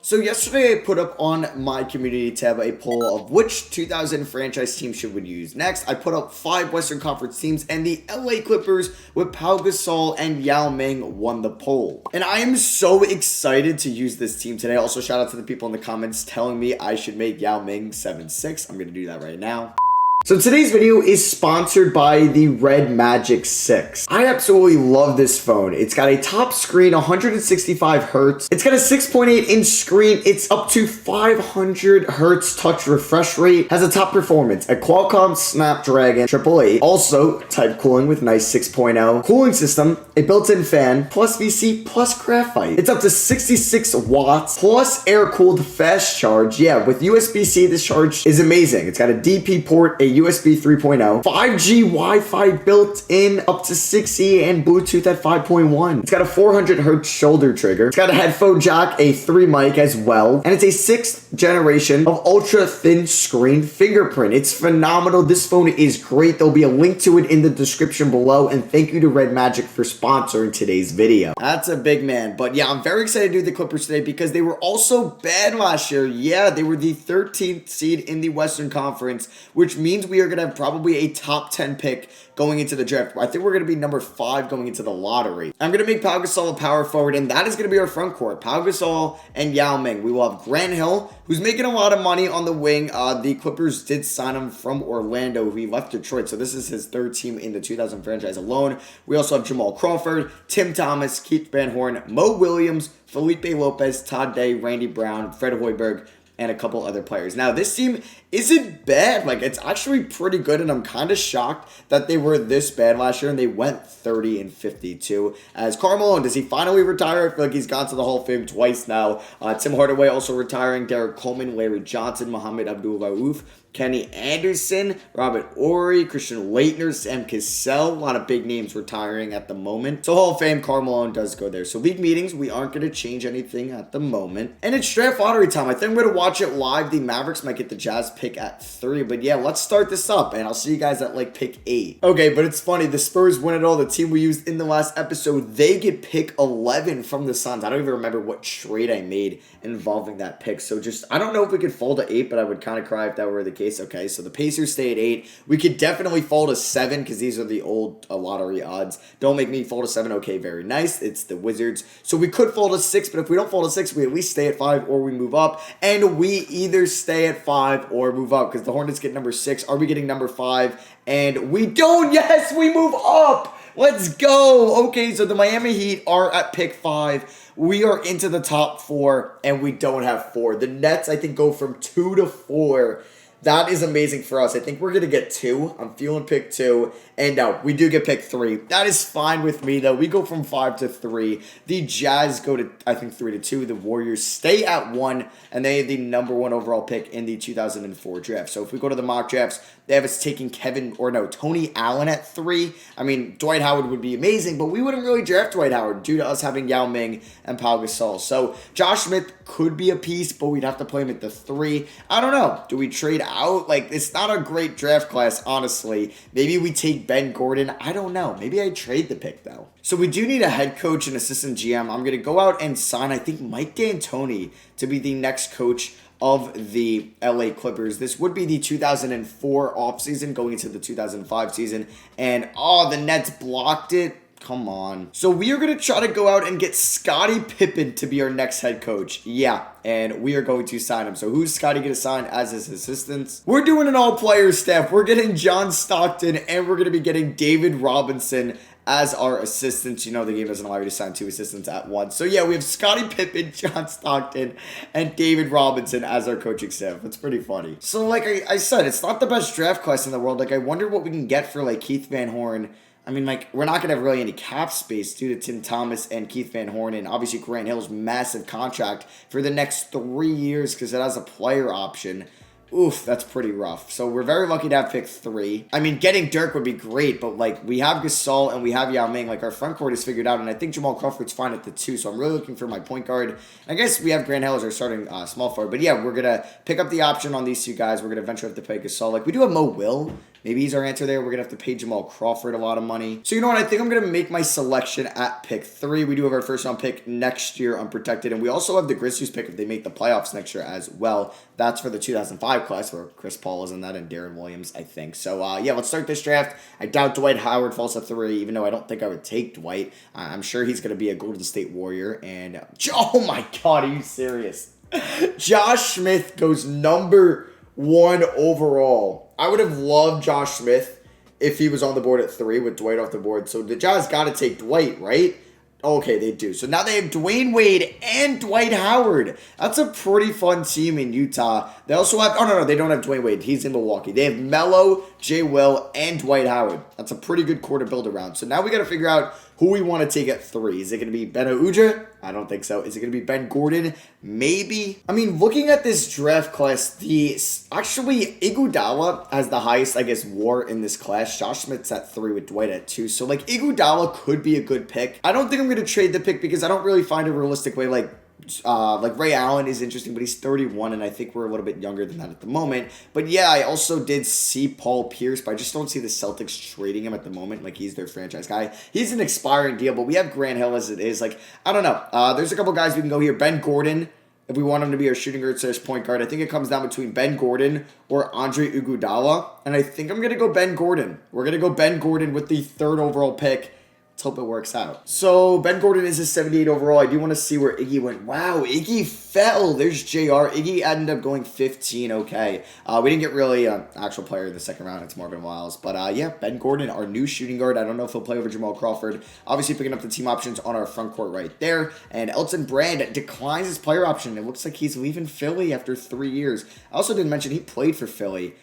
So yesterday I put up on my community tab a poll of which 2000 franchise team should we use. Next, I put up 5 Western Conference teams, and the LA Clippers with Pau Gasol and Yao Ming won the poll. And I am so excited to use this team today. Also, shout out to the people in the comments telling me I should make Yao Ming 7'6". I'm going to do that right now. So today's video is sponsored by the Red Magic 6. I absolutely love this phone. It's got a top screen, 165 hertz. It's got a 6.8 inch screen. It's up to 500 hertz touch refresh rate. Has a top performance, a Qualcomm Snapdragon 888. Also, type cooling with nice 6.0 cooling system, a built-in fan, plus VC, plus graphite. It's up to 66 watts, plus air-cooled fast charge. Yeah, with USB-C, this charge is amazing. It's got a DP port, a USB 3.0, 5G Wi-Fi built in, up to 6E, and Bluetooth at 5.1. It's got a 400 hertz shoulder trigger. It's got a headphone jack, a 3 mic as well, and it's a 6th generation of ultra thin screen fingerprint. It's phenomenal. This phone is great. There'll be a link to it in the description below, and thank you to Red Magic for sponsoring today's video. That's a big man, but yeah, I'm very excited to do the Clippers today because they were also bad last year. Yeah, they were the 13th seed in the Western Conference, which means we are going to have probably a top 10 pick going into the draft. I think we're going to be number 5 going into the lottery. I'm going to make Pau Gasol a power forward, and that is going to be our front court. Pau Gasol and Yao Ming. We will have Grant Hill, who's making a lot of money on the wing. The Clippers did sign him from Orlando, who he left Detroit, so this is his 3rd team in the 2000 franchise alone. We also have Jamal Crawford, Tim Thomas, Keith Van Horn, Mo Williams, Felipe Lopez, Todd Day, Randy Brown, Fred Hoiberg, and a couple other players. Now, this team isn't bad. Like, it's actually pretty good, and I'm kind of shocked that they were this bad last year, and they went 30-52. As Karl Malone, does he finally retire? I feel like he's gone to the Hall of Fame twice now. Tim Hardaway also retiring. Derek Coleman, Larry Johnson, Mohamed Abdul-Rauf, Kenny Anderson, Robert Horry, Christian Laettner, Sam Cassell. A lot of big names retiring at the moment. So Hall of Fame, Karl Malone does go there. So league meetings, we aren't going to change anything at the moment. And it's draft lottery time. I think I'm going to watch it live. The Mavericks might get the Jazz pick at 3. But yeah, let's start this up. And I'll see you guys at like pick 8. Okay, but it's funny. The Spurs win it all. The team we used in the last episode, they get pick 11 from the Suns. I don't even remember what trade I made involving that pick. So just, I don't know if we could fall to 8, but I would kind of cry if that were the case. Okay, so the Pacers stay at 8. We could definitely fall to 7 because these are the old lottery odds. Don't make me fall to 7. Okay, very nice. It's the Wizards. So we could fall to 6, but if we don't fall to 6, we at least stay at 5 or we move up. And we either stay at 5 or move up because the Hornets get number 6. Are we getting number 5? And we don't. Yes, we move up. Let's go. Okay, so the Miami Heat are at pick 5. We are into the top 4, and we don't have 4. The Nets, I think, go from 2 to 4. That is amazing for us. I think we're going to get 2. I'm feeling pick 2. And no, we do get pick 3. That is fine with me, though. We go from 5 to 3. The Jazz go to, I think, 3 to 2. The Warriors stay at 1. And they have the number 1 overall pick in the 2004 draft. So if we go to the mock drafts, they have us taking Tony Allen at 3. I mean, Dwight Howard would be amazing, but we wouldn't really draft Dwight Howard due to us having Yao Ming and Pau Gasol. So Josh Smith could be a piece, but we'd have to play him at the 3. I don't know. Do we trade out? Like, it's not a great draft class, honestly. Maybe we take Ben Gordon. I don't know. Maybe I trade the pick, though. So we do need a head coach and assistant GM. I'm going to go out and sign, I think, Mike D'Antoni to be the next coach of the LA Clippers. This would be the 2004 offseason going into the 2005 season. And, the Nets blocked it. Come on. So we are going to try to go out and get Scottie Pippen to be our next head coach. Yeah, and we are going to sign him. So who's Scottie going to sign as his assistants? We're doing an all-player staff. We're getting John Stockton, and we're going to be getting David Robinson as our assistants. You know, the game doesn't allow you to sign 2 assistants at once. So yeah, we have Scottie Pippen, John Stockton, and David Robinson as our coaching staff. It's pretty funny. So like I said, it's not the best draft class in the world. Like, I wonder what we can get for like Keith Van Horn. I mean, like, we're not going to have really any cap space due to Tim Thomas and Keith Van Horn, and obviously Grant Hill's massive contract for the next 3 years because it has a player option. Oof, that's pretty rough. So we're very lucky to have pick 3. I mean, getting Dirk would be great, but like, we have Gasol and we have Yao Ming. Like, our front court is figured out, and I think Jamal Crawford's fine at the 2. So I'm really looking for my point guard. I guess we have Grant Hill as our starting small forward. But yeah, we're gonna pick up the option on these 2 guys. We're gonna venture up to pick Gasol. Like, we do have Mo Maybe he's our answer there. We're going to have to pay Jamal Crawford a lot of money. So you know what? I think I'm going to make my selection at pick 3. We do have our first round pick next year unprotected. And we also have the Grizzlies pick if they make the playoffs next year as well. That's for the 2005 class where Chris Paul is in that and Darren Williams, I think. So yeah, let's start this draft. I doubt Dwight Howard falls to 3, even though I don't think I would take Dwight. I'm sure he's going to be a Golden State Warrior. And oh my God, are you serious? Josh Smith goes number 1 overall. I would have loved Josh Smith if he was on the board at 3 with Dwight off the board. So the Jazz got to take Dwight, right? Okay, they do. So now they have Dwayne Wade and Dwight Howard. That's a pretty fun team in Utah. They also have... Oh, no, they don't have Dwayne Wade. He's in Milwaukee. They have Melo, Jay Will, and Dwight Howard. That's a pretty good core to build around. So now we got to figure out who we want to take at 3. Is it going to be Ben Uja? I don't think so. Is it going to be Ben Gordon? Maybe. I mean, looking at this draft class, actually, Iguodala has the highest, I guess, WAR in this class. Josh Smith's at 3 with Dwight at 2. So, like, Iguodala could be a good pick. I don't think I'm going to trade the pick because I don't really find a realistic way, like Ray Allen is interesting, but he's 31, and I think we're a little bit younger than that at the moment. But yeah, I also did see Paul Pierce, but I just don't see the Celtics trading him at the moment. Like, he's their franchise guy. He's an expiring deal, but we have Grant Hill as it is. Like, I don't know. There's a couple guys we can go here. Ben Gordon, if we want him to be our shooting guard / point guard. I think it comes down between Ben Gordon or Andre Iguodala, and I think I'm going to go Ben Gordon. We're going to go Ben Gordon with the 3rd overall pick. Let's hope it works out. So, Ben Gordon is a 78 overall. I do want to see where Iggy went. Wow, Iggy fell. There's JR. Iggy ended up going 15. Okay. We didn't get really an actual player in the second round. It's Marvin Wiles. But yeah, Ben Gordon, our new shooting guard. I don't know if he'll play over Jamal Crawford. Obviously, picking up the team options on our front court right there. And Elton Brand declines his player option. It looks like he's leaving Philly after 3 years. I also didn't mention he played for Philly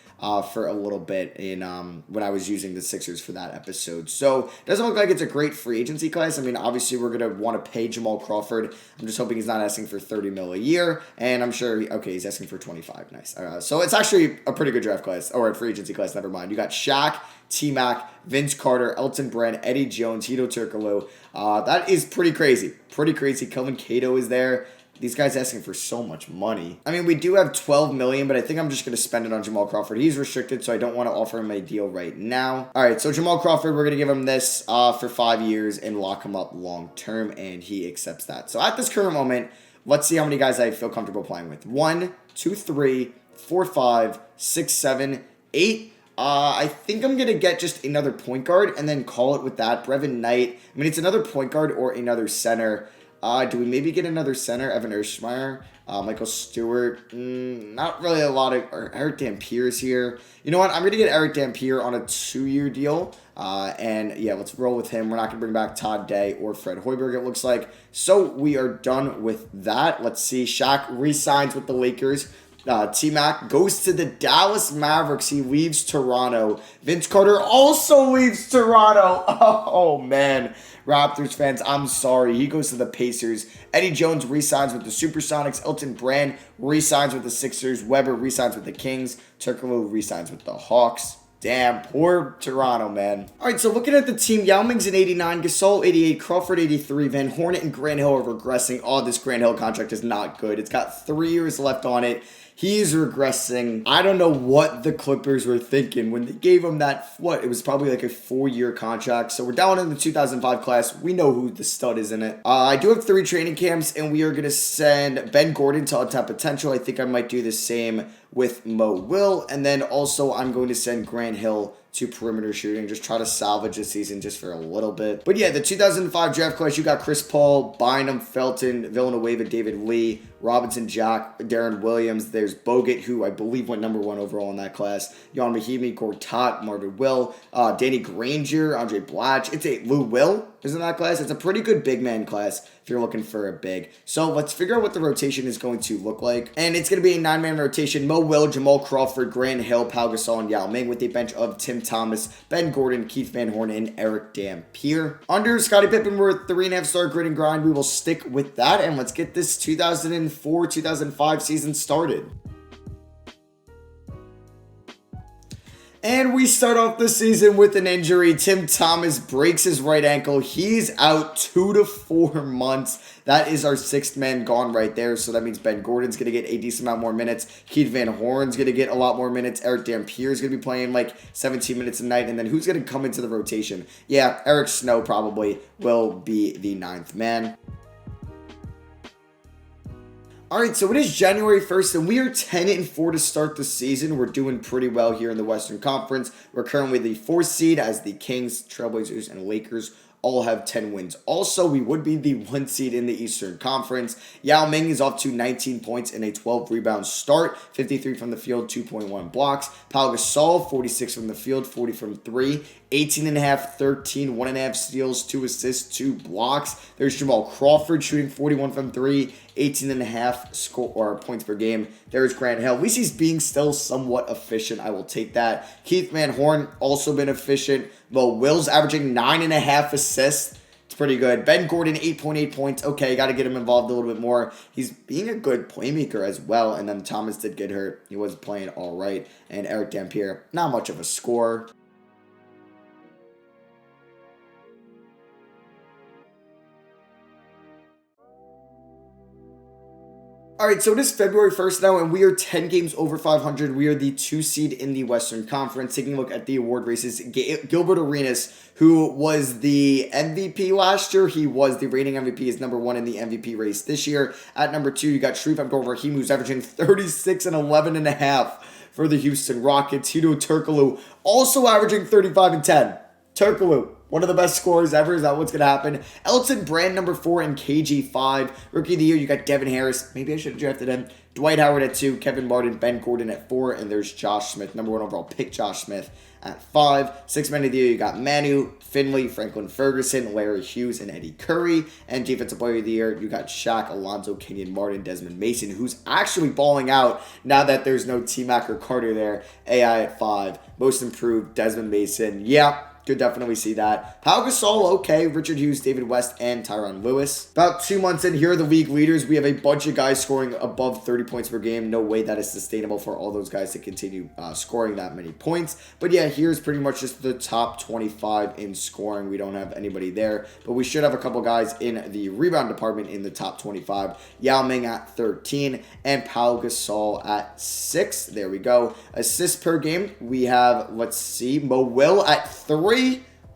for a little bit in when I was using the Sixers for that episode. So, it doesn't look like it's a great free agency class. I mean, obviously, we're going to want to pay Jamal Crawford. I'm just hoping he's not asking for $30 million a year. And I'm sure, he's asking for 25. Nice. So, it's actually a pretty good draft class, or a free agency class, never mind. You got Shaq, T-Mac, Vince Carter, Elton Brand, Eddie Jones, Hito Turkoglu. That is pretty crazy. Pretty crazy. Kelvin Cato is there. These guys asking for so much money. I mean, we do have $12 million, but I think I'm just going to spend it on Jamal Crawford. He's restricted, so I don't want to offer him a deal right now. All right, so Jamal Crawford, we're going to give him this for 5 years and lock him up long term, and he accepts that. So at this current moment, let's see how many guys I feel comfortable playing with. 1, 2, 3, 4, 5, 6, 7, 8. I think I'm going to get just another point guard and then call it with that. Brevin Knight. I mean, it's another point guard or another center. Do we maybe get another center? Evan Ershmeyer, Michael Stewart. Not really a lot of... Eric Dampier is here. You know what? I'm going to get Eric Dampier on a 2-year deal. And yeah, let's roll with him. We're not going to bring back Todd Day or Fred Hoiberg, it looks like. So we are done with that. Let's see. Shaq re-signs with the Lakers. T-Mac goes to the Dallas Mavericks. He leaves Toronto. Vince Carter also leaves Toronto. Oh, man. Raptors fans, I'm sorry. He goes to the Pacers. Eddie Jones re-signs with the Supersonics. Elton Brand re-signs with the Sixers. Weber re-signs with the Kings. Turkoglu re-signs with the Hawks. Damn, poor Toronto, man. All right, so looking at the team, Yao Ming's an 89, Gasol 88, Crawford 83, Van Hornet and Grant Hill are regressing. Oh, this Grant Hill contract is not good. It's got 3 years left on it. He's regressing. I don't know what the Clippers were thinking when they gave him that, it was probably like a 4-year contract. So we're down in the 2005 class. We know who the stud is in it. I do have 3 training camps, and we are going to send Ben Gordon to Untapped Potential. I think I might do the same with Mo Will. And then also I'm going to send Grant Hill to perimeter shooting. Just try to salvage this season just for a little bit. But yeah, the 2005 draft class, you got Chris Paul, Bynum, Felton, Villanueva, David Lee, Robinson, Jack, Darren Williams. There's Bogut, who I believe went number 1 overall in that class. Jan Mahimi, Gortat, Marvin Will, Danny Granger, Andre Blatch. It's a Lou Will is in that class. It's a pretty good big man class if you're looking for a big. So let's figure out what the rotation is going to look like. And it's going to be a 9-man rotation. Mo Will, Jamal Crawford, Grant Hill, Pau Gasol, and Yao Ming with a bench of Tim Thomas, Ben Gordon, Keith Van Horn, and Eric Dampier. Under Scottie Pippen, we're 3.5-star grit and grind. We will stick with that. And let's get this 2004-2005 season started. And we start off the season with an injury. Tim Thomas breaks his right ankle. He's out 2 to 4 months. That is our sixth man gone right there. So that means Ben Gordon's going to get a decent amount more minutes. Keith Van Horn's going to get a lot more minutes. Eric Dampier's going to be playing like 17 minutes a night. And then who's going to come into the rotation? Yeah, Eric Snow probably will be the ninth man. All right, so it is January 1st, and we are 10-4 to start the season. We're doing pretty well here in the Western Conference. We're currently the 4th seed as the Kings, Trailblazers, and Lakers all have 10 wins. Also, we would be the 1 seed in the Eastern Conference. Yao Ming is off to 19 points in a 12-rebound start, 53 from the field, 2.1 blocks. Pau Gasol, 46 from the field, 40 from 3, 18.5, 13, 1.5 steals, 2 assists, 2 blocks. There's Jamal Crawford shooting 41 from 3, 18.5 score or points per game. There's Grant Hill. At least he's being still somewhat efficient. I will take that. Keith Van Horn also been efficient. Mo Will's averaging 9.5 assists. It's pretty good. Ben Gordon, 8.8 points. Okay, got to get him involved a little bit more. He's being a good playmaker as well. And then Thomas did get hurt. He was playing all right. And Eric Dampier, not much of a scorer. All right, so it is February 1st now, and we are 10 games over 500. We are the 2 seed in the Western Conference. Taking a look at the award races, Gilbert Arenas, who was the MVP last year, he was the reigning MVP, is number 1 in the MVP race this year. At number 2, you got Sharif Abdul-Rahim, who's averaging 36 and 11.5 for the Houston Rockets. Hedo Turkoglu, also averaging 35 and 10. Turkoglu, one of the best scorers ever. Is that what's going to happen? Elton Brand, number 4, and KG5. Rookie of the year, you got Devin Harris. Maybe I should have drafted him. Dwight Howard at 2. Kevin Martin, Ben Gordon at 4. And there's Josh Smith, number 1 overall pick, Josh Smith at 5. 6 men of the year, you got Manu, Finley, Franklin Ferguson, Larry Hughes, and Eddie Curry. And defensive player of the year, you got Shaq, Alonzo, Kenyon Martin, Desmond Mason, who's actually balling out now that there's no T-Mac or Carter there. AI at 5. Most improved, Desmond Mason. Yeah. Could definitely see that. Pau Gasol, okay. Richard Hughes, David West, and Tyronn Lewis. About 2 months in, here are the league leaders. We have a bunch of guys scoring above 30 points per game. No way that is sustainable for all those guys to continue scoring that many points. But yeah, here's pretty much just the top 25 in scoring. We don't have anybody there, but we should have a couple guys in the rebound department in the top 25. Yao Ming at 13 and Pau Gasol at 6. There we go. Assists per game, we have, let's see, Mo Will at 3.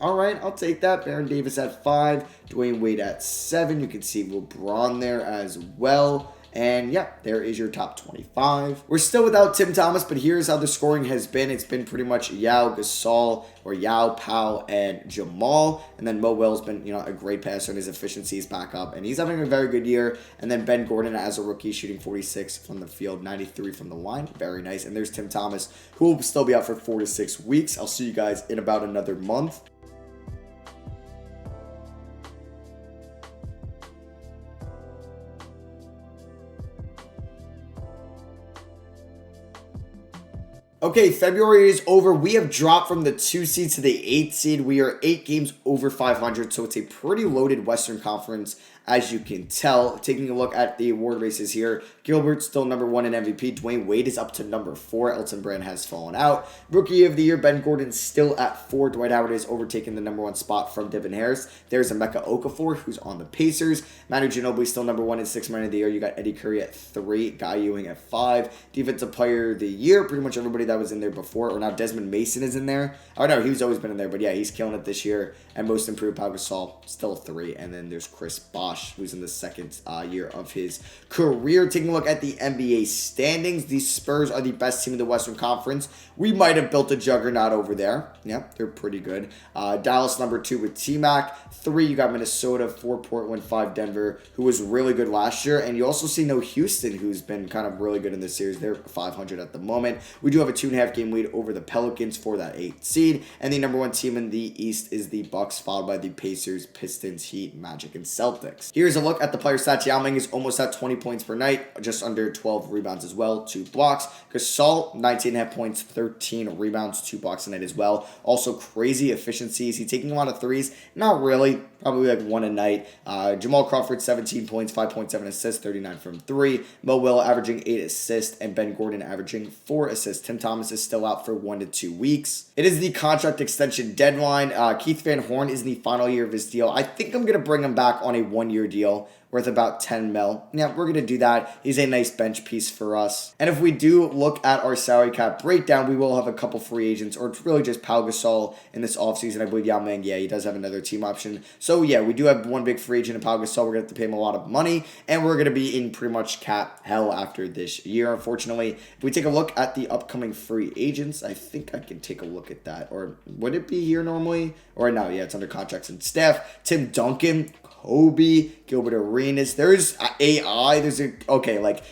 All right, I'll take that. Baron Davis at 5. Dwayne Wade at 7. You can see LeBron there as well. And yeah, there is your top 25. We're still without Tim Thomas, but here's how the scoring has been. It's been pretty much Yao, Gasol, or Yao, Pau, and Jamal. And then Mo Will's been, a great passer, and his efficiency is back up. And he's having a very good year. And then Ben Gordon as a rookie shooting 46 from the field, 93 from the line. Very nice. And there's Tim Thomas, who will still be out for 4 to 6 weeks. I'll see you guys in about another month. Okay, February is over. We have dropped from the 2 seed to the 8 seed. We are 8 games over 500, so it's a pretty loaded Western Conference, as you can tell. Taking a look at the award races here, Gilbert's still number 1 in MVP. Dwayne Wade is up to number 4. Elton Brand has fallen out. Rookie of the year, Ben Gordon's still at 4. Dwight Howard has overtaken the number 1 spot from Devin Harris. There's Emeka Okafor, who's on the Pacers. Manu Ginobili still number 1 in 6 men of the year. You got Eddie Curry at 3. Guy Ewing at 5. Defensive player of the year, pretty much everybody that was in there before, or now Desmond Mason is in there. Oh no, he's always been in there, but yeah, he's killing it this year. And most improved, Pau Gasol, still 3. And then there's Chris Bosh, who's in the second year of his career. Taking a look at the NBA standings, the Spurs are the best team in the Western Conference. We might have built a juggernaut over there. Yep, they're pretty good. Dallas number 2 with T-Mac. 3, you got Minnesota. 4, Portland. 5, Denver, who was really good last year. And you also see Houston, who's been kind of really good in this series. They're 500 at the moment. We do have a 2.5 game lead over the Pelicans for that 8th seed. And the number 1 team in the East is the Bucks, followed by the Pacers, Pistons, Heat, Magic, and Celtics. 6. Here's a look at the player stats. Yao Ming is almost at 20 points per night, just under 12 rebounds as well, 2 blocks. Gasol, 19.5 points, 13 rebounds, 2 blocks a night as well. Also crazy efficiency. Is he taking a lot of threes? Not really. Probably like 1 a night. Jamal Crawford, 17 points, 5.7 assists, 39 from 3. Mo Will averaging 8 assists, and Ben Gordon averaging 4 assists. Tim Thomas is still out for 1 to 2 weeks. It is the contract extension deadline. Keith Van Horn is in the final year of his deal. I think I'm going to bring him back on a 1-year deal worth about 10 mil. Yeah, we're going to do that. He's a nice bench piece for us. And if we do look at our salary cap breakdown, we will have a couple free agents, or it's really just Pau Gasol in this offseason. I believe Yao Ming, yeah, he does have another team option. So yeah, we do have one big free agent in Pau Gasol. We're going to have to pay him a lot of money, and we're going to be in pretty much cap hell after this year, unfortunately. If we take a look at the upcoming free agents, I think I can take a look at that. Or would it be here normally? Or no, yeah, it's under contracts and staff. Tim Duncan, Kobe, Gilbert Arenas. There's AI.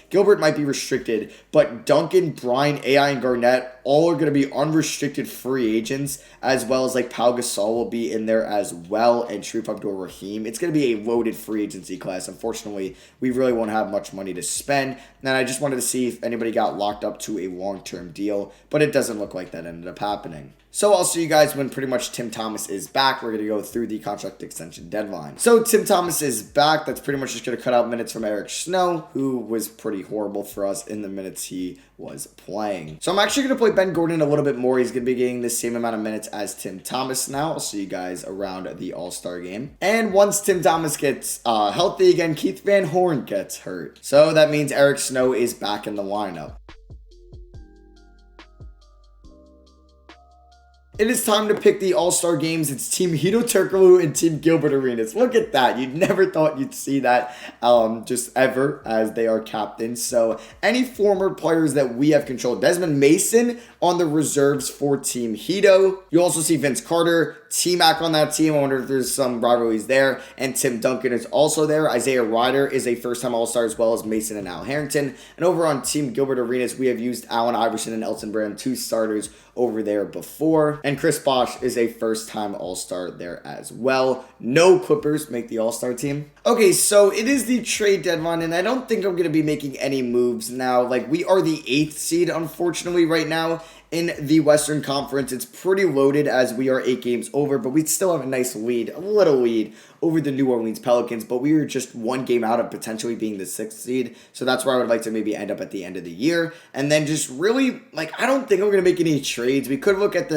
Gilbert might be restricted, but Duncan, Bryant, AI, and Garnett all are going to be unrestricted free agents, as well as like Pau Gasol will be in there as well, and Sharif Abdul-Rahim. It's going to be a loaded free agency class. Unfortunately, we really won't have much money to spend, and I just wanted to see if anybody got locked up to a long-term deal, but it doesn't look like that ended up happening. So I'll see you guys when pretty much Tim Thomas is back. We're going to go through the contract extension deadline. So Tim Thomas is back. That's pretty much just going to cut out minutes from Eric Snow, who was pretty horrible for us in the minutes he was playing. So I'm actually going to play Ben Gordon a little bit more. He's going to be getting the same amount of minutes as Tim Thomas now. I'll see you guys around the All-Star game. And once Tim Thomas gets healthy again, Keith Van Horn gets hurt. So that means Eric Snow is back in the lineup. It is time to pick the All-Star games. It's Team Hedo Turkoglu and Team Gilbert Arenas. Look at that. You never thought you'd see that just ever, as they are captains. So any former players that we have controlled. Desmond Mason on the reserves for Team Hedo. You also see Vince Carter, T-Mac on that team. I wonder if there's some rivalries there. And Tim Duncan is also there. Isaiah Ryder is a first-time All-Star, as well as Mason and Al Harrington. And over on Team Gilbert Arenas, we have used Allen Iverson and Elton Brand, 2 starters over there before. And Chris Bosh is a first-time All-Star there as well. No Clippers make the All-Star team. Okay, so it is the trade deadline, and I don't think I'm going to be making any moves now. Like, we are the 8th seed, unfortunately, right now in the Western Conference. It's pretty loaded as we are 8 games over, but we still have a nice lead, a little lead over the New Orleans Pelicans, but we are just 1 game out of potentially being the 6th seed. So that's where I would like to maybe end up at the end of the year. And then just really, I don't think I'm going to make any trades. We could look at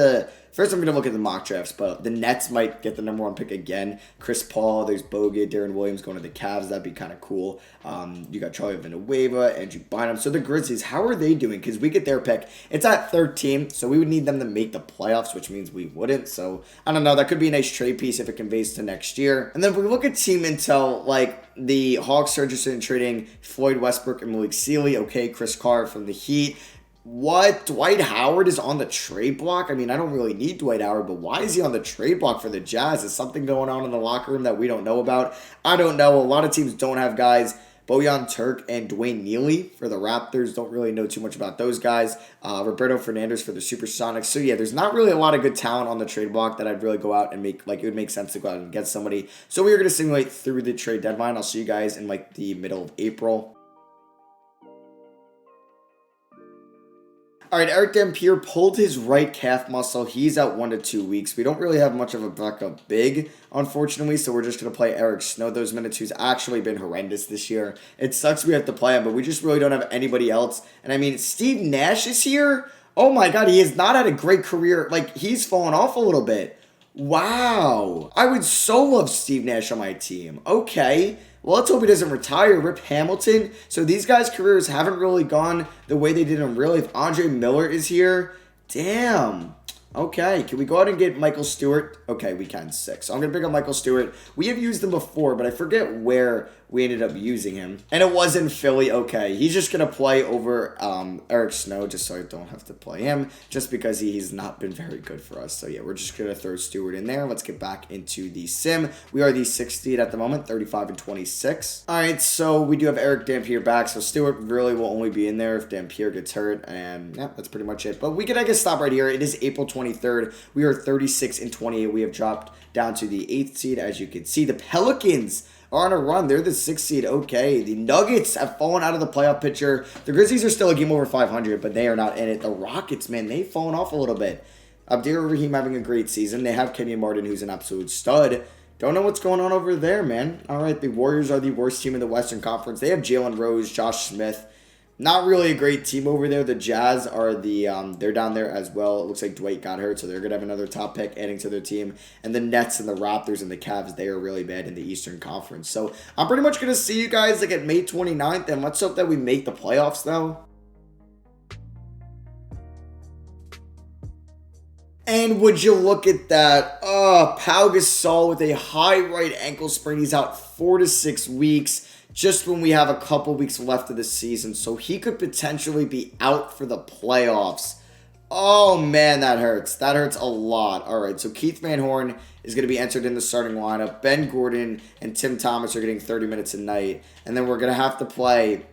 First, I'm going to look at the mock drafts, but the Nets might get the number 1 pick again. Chris Paul, there's Bogut, Darren Williams going to the Cavs. That'd be kind of cool. You got Charlie Villanueva, Andrew Bynum. So the Grizzlies, how are they doing? Because we get their pick. It's at 13, so we would need them to make the playoffs, which means we wouldn't. So, I don't know. That could be a nice trade piece if it conveys to next year. And then if we look at team intel, the Hawks are interested in trading Floyd Westbrook and Malik Sealy. Okay, Chris Carr from the Heat. What? Dwight Howard is on the trade block? I mean, I don't really need Dwight Howard, but why is he on the trade block for the Jazz? Is something going on in the locker room that we don't know about? I don't know. A lot of teams don't have guys. Bojan Turk and Dwayne Neely for the Raptors. Don't really know too much about those guys. Roberto Fernandez for the Supersonics. So yeah, there's not really a lot of good talent on the trade block that I'd really go out and make, it would make sense to go out and get somebody. So we are going to simulate through the trade deadline. I'll see you guys in the middle of April. All right, Eric Dampier pulled his right calf muscle. He's out 1 to 2 weeks. We don't really have much of a backup big, unfortunately, so we're just going to play Eric Snow those minutes, who's actually been horrendous this year. It sucks we have to play him, but we just really don't have anybody else. And I mean, Steve Nash is here. Oh my God, he has not had a great career. He's fallen off a little bit. Wow. I would so love Steve Nash on my team. Okay. Well, let's hope he doesn't retire. Rip Hamilton. So these guys' careers haven't really gone the way they did in real life. Andre Miller is here. Damn. Okay, can we go out and get Michael Stewart? Okay, we can. 6. So I'm going to pick up Michael Stewart. We have used him before, but I forget where we ended up using him. And it was in Philly. Okay, he's just going to play over Eric Snow, just so I don't have to play him, just because he's not been very good for us. So yeah, we're just going to throw Stewart in there. Let's get back into the sim. We are the 6th seed at the moment, 35 and 26. All right, so we do have Eric Dampier back. So Stewart really will only be in there if Dampier gets hurt. And yeah, that's pretty much it. But we can, I guess, stop right here. It is April 23rd. We are 36 and 28. We have dropped down to the 8th seed. As you can see, the Pelicans are on a run. They're the 6th seed. Okay. The Nuggets have fallen out of the playoff picture. The Grizzlies are still a game over 500, but they are not in it. The Rockets, man, they've fallen off a little bit. Abdir Rahim having a great season. They have Kenyon Martin, who's an absolute stud. Don't know what's going on over there, man. All right, the Warriors are the worst team in the Western Conference. They have Jalen Rose, Josh Smith. Not really a great team over there. The Jazz are they're down there as well. It looks like Dwight got hurt, so they're going to have another top pick adding to their team. And the Nets and the Raptors and the Cavs, they are really bad in the Eastern Conference. So I'm pretty much going to see you guys like at May 29th, and let's hope that we make the playoffs, though. And would you look at that? Pau Gasol with a high right ankle sprain. He's out 4 to 6 weeks, just when we have a couple weeks left of the season. So he could potentially be out for the playoffs. Oh, man, that hurts. That hurts a lot. All right, so Keith Van Horn is going to be entered in the starting lineup. Ben Gordon and Tim Thomas are getting 30 minutes a night. And then we're going to have to play...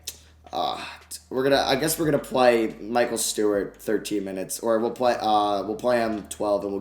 I guess we're gonna play Michael Stewart 13 minutes, or we'll play him 12, and we'll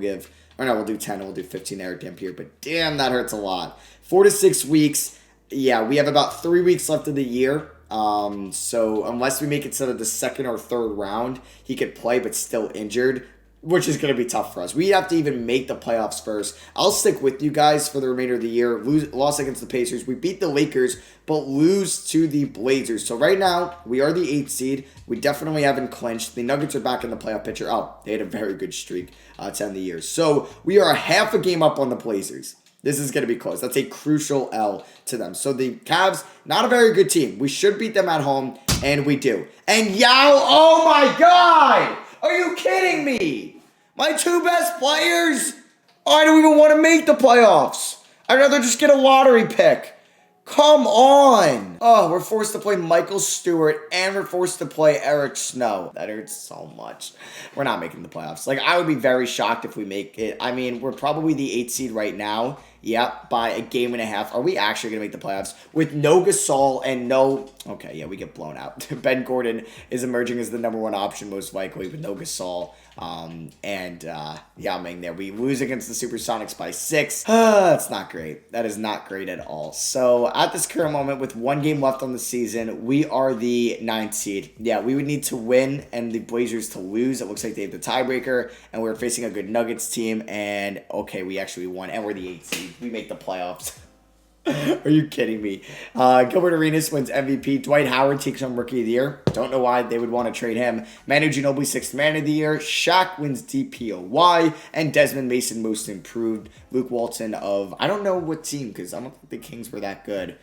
do 10, and we'll do 15 Eric Dampier. But damn, that hurts a lot. 4 to 6 weeks. Yeah, we have about 3 weeks left of the year. So unless we make it to the second or third round, he could play, but still injured, which is going to be tough for us. We have to even make the playoffs first. I'll stick with you guys for the remainder of the year. Loss against the Pacers. We beat the Lakers, but lose to the Blazers. So right now, we are the 8th seed. We definitely haven't clinched. The Nuggets are back in the playoff picture. Oh, they had a very good streak to end the year. So we are a half a game up on the Blazers. This is going to be close. That's a crucial L to them. So the Cavs, not a very good team. We should beat them at home, and we do. And Yao, oh my God! Are you kidding me? My 2 best players? Oh, I don't even want to make the playoffs. I'd rather just get a lottery pick. Come on. Oh, we're forced to play Michael Stewart, and we're forced to play Eric Snow. That hurts so much. We're not making the playoffs. Like, I would be very shocked if we make it. I mean, we're probably the 8th seed right now. Yep, by a game and a half. Are we actually going to make the playoffs? With no Gasol and no... Okay, yeah, we get blown out. Ben Gordon is emerging as the number 1 option, most likely, with no Gasol. Yao Ming there. We lose against the Supersonics by 6. That's not great. That is not great at all. So, at this current moment, with 1 game left on the season, we are the 9th seed. Yeah, we would need to win and the Blazers to lose. It looks like they have the tiebreaker, and we're facing a good Nuggets team, and okay, we actually won, and we're the 8th seed. We make the playoffs. Are you kidding me? Gilbert Arenas wins MVP. Dwight Howard takes home Rookie of the Year. Don't know why they would want to trade him. Manu Ginobili, 6th Man of the Year. Shaq wins DPOY. And Desmond Mason, Most Improved. Luke Walton of, I don't know what team, because I don't think the Kings were that good.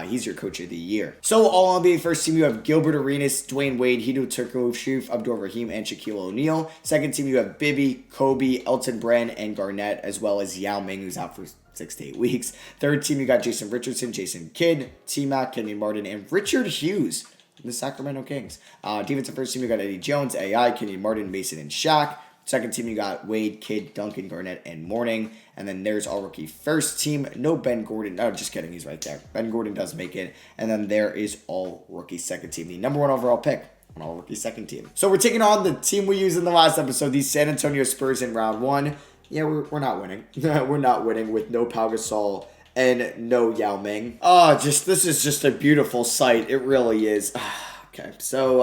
He's your Coach of the Year. So, all NBA first team, you have Gilbert Arenas, Dwayne Wade, Hideo Turkoglu, Abdul Rahim, and Shaquille O'Neal. Second team, you have Bibby, Kobe, Elton Brand, and Garnett, as well as Yao Ming, who's out for 6 to 8 weeks. Third team, you got Jason Richardson, Jason Kidd, T-Mac, Kenyon Martin, and Richard Hughes from the Sacramento Kings. Defensive first team, you got Eddie Jones, AI, Kenyon Martin, Mason, and Shaq. Second team, you got Wade, Kidd, Duncan, Garnett, and Mourning. And then there's all rookie first team. No Ben Gordon. No, just kidding. He's right there. Ben Gordon does make it. And then there is all rookie second team. The number 1 overall pick on all rookie second team. So we're taking on the team we used in the last episode, the San Antonio Spurs in round 1. Yeah, we're not winning. We're not winning with no Pau Gasol and no Yao Ming. This is just a beautiful sight. It really is. Okay, so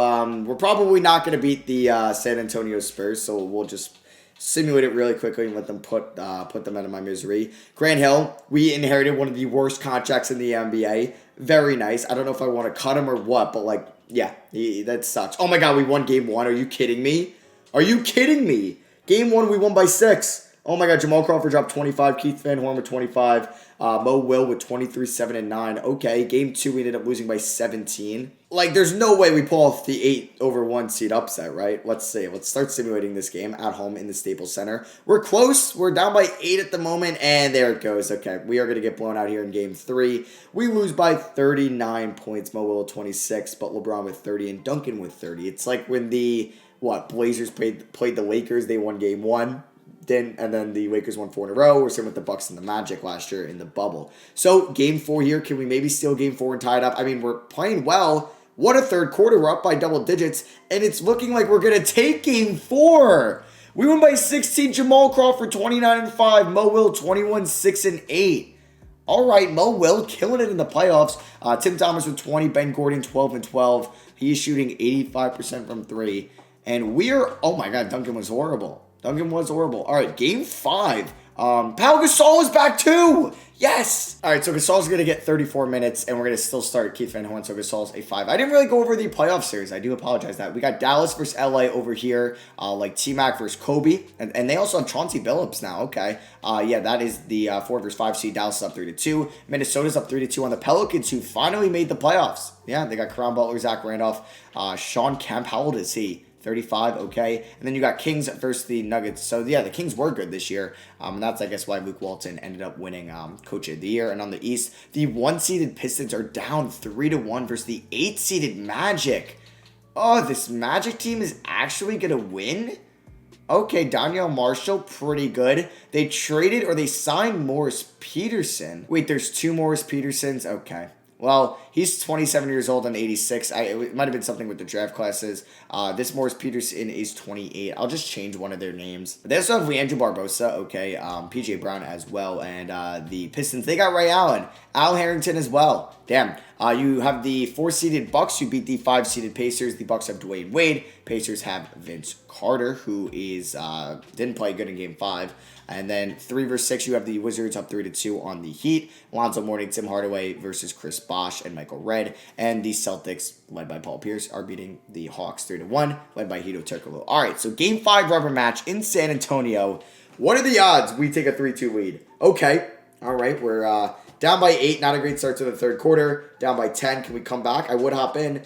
we're probably not going to beat the San Antonio Spurs, so we'll just simulate it really quickly and let them put them out of my misery. Grant Hill, we inherited one of the worst contracts in the NBA. Very nice. I don't know if I want to cut him or what, but like, yeah, that sucks. Oh my God, we won game 1. Are you kidding me? Are you kidding me? Game 1, we won by 6. Oh my God, Jamal Crawford dropped 25. Keith Van Horn with 25. Mo Will with 23, 7, and 9. Okay, game 2, we ended up losing by 17. Like, there's no way we pull off the 8-1 seed upset, right? Let's see. Let's start simulating this game at home in the Staples Center. We're close. We're down by 8 at the moment, and there it goes. Okay, we are going to get blown out here in game 3. We lose by 39 points. Mo Will 26, but LeBron with 30 and Duncan with 30. It's like when the, Blazers played the Lakers. They won game 1. And then the Lakers won 4 in a row. We're same with the Bucks and the Magic last year in the bubble. So, game 4 here. Can we maybe steal game 4 and tie it up? I mean, we're playing well. What a third quarter. We're up by double digits. And it's looking like we're going to take game 4. We won by 16. Jamal Crawford, 29 and 5. Mo Will, 21, 6 and 8. All right, Mo Will killing it in the playoffs. Tim Thomas with 20, Ben Gordon 12 and 12. He's shooting 85% from 3. And we're, oh my God, Duncan was horrible. Duncan was horrible. All right, game 5. Pau Gasol is back too. Yes. All right, so Gasol's going to get 34 minutes, and we're going to still start Keith Van Horn, so Gasol's a 5. I didn't really go over the playoff series. I do apologize that. We got Dallas versus LA over here, like T-Mac versus Kobe, and they also have Chauncey Billups now. Okay. Yeah, that is the 4 versus 5 seed. Dallas is up 3-2. Minnesota's up 3-2 on the Pelicans, who finally made the playoffs. Yeah, they got Caron Butler, Zach Randolph, Sean Kemp. How old is he? 35, okay. And then you got Kings versus the Nuggets. So, yeah, the Kings were good this year. And that's, I guess, why Luke Walton ended up winning Coach of the Year. And on the East, the 1-seeded Pistons are down 3-1 versus the 8-seeded Magic. Oh, this Magic team is actually going to win? Okay, Danielle Marshall, pretty good. They traded or they signed Morris Peterson. Wait, there's 2 Morris Petersons? Okay. Well, he's 27 years old and 86. It might have been something with the draft classes. This Morris Peterson is 28. I'll just change one of their names. They also have Leandro Barbosa, okay, PJ Brown as well, and the Pistons, they got Ray Allen, Al Harrington as well. Damn. You have the 4-seeded Bucks who beat the 5-seeded Pacers. The Bucks have Dwayne Wade. Pacers have Vince Carter, who is didn't play good in Game 5. And then 3 versus 6, you have the Wizards up 3-2 on the Heat. Lonzo Mourning, Tim Hardaway versus Chris Bosh and Michael Redd. And the Celtics, led by Paul Pierce, are beating the Hawks 3-1, led by Hito Turkoglu. All right, so Game 5 rubber match in San Antonio. What are the odds we take a 3-2 lead? Okay, all right, we're down by 8. Not a great start to the third quarter. Down by 10. Can we come back? I would hop in,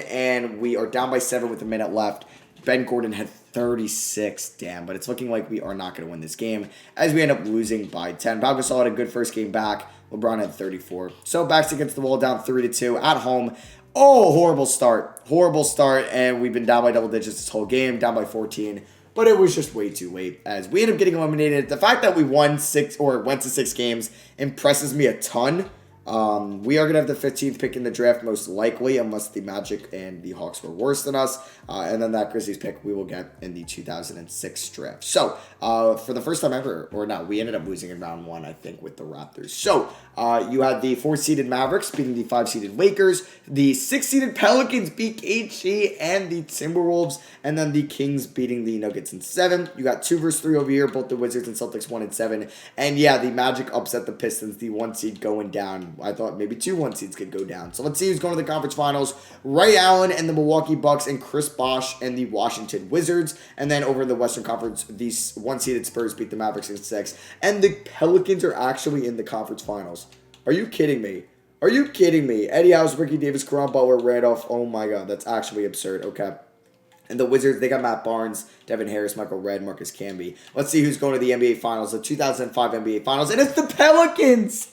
and we are down by 7 with a minute left. Ben Gordon had 36, damn, but it's looking like we are not going to win this game as we end up losing by 10. Pau Gasol had a good first game back. LeBron had 34. So backs against the wall, down 3-2 at home. Oh, horrible start, and we've been down by double digits this whole game, down by 14. But it was just way too late as we end up getting eliminated. The fact that we went to 6 games impresses me a ton. We are going to have the 15th pick in the draft most likely, unless the Magic and the Hawks were worse than us. And then that Grizzlies pick we will get in the 2006 draft. So, for the first time ever, or no, we ended up losing in round 1, I think, with the Raptors. So, you had the 4-seeded Mavericks beating the 5-seeded Lakers. The 6-seeded Pelicans beat KG and the Timberwolves. And then the Kings beating the Nuggets in 7. You got 2 versus 3 over here, both the Wizards and Celtics 1-7. And yeah, the Magic upset the Pistons, the 1 seed going down. I thought maybe 2 1 seeds could go down. So let's see who's going to the conference finals. Ray Allen and the Milwaukee Bucks and Chris Bosh and the Washington Wizards. And then over in the Western Conference, these 1-seeded Spurs beat the Mavericks in 6. And the Pelicans are actually in the conference finals. Are you kidding me? Are you kidding me? Eddie House, Ricky Davis, Caron Butler, Randolph. Oh my God, that's actually absurd. Okay. And the Wizards, they got Matt Barnes, Devin Harris, Michael Redd, Marcus Camby. Let's see who's going to the NBA Finals, the 2005 NBA Finals. And it's the Pelicans!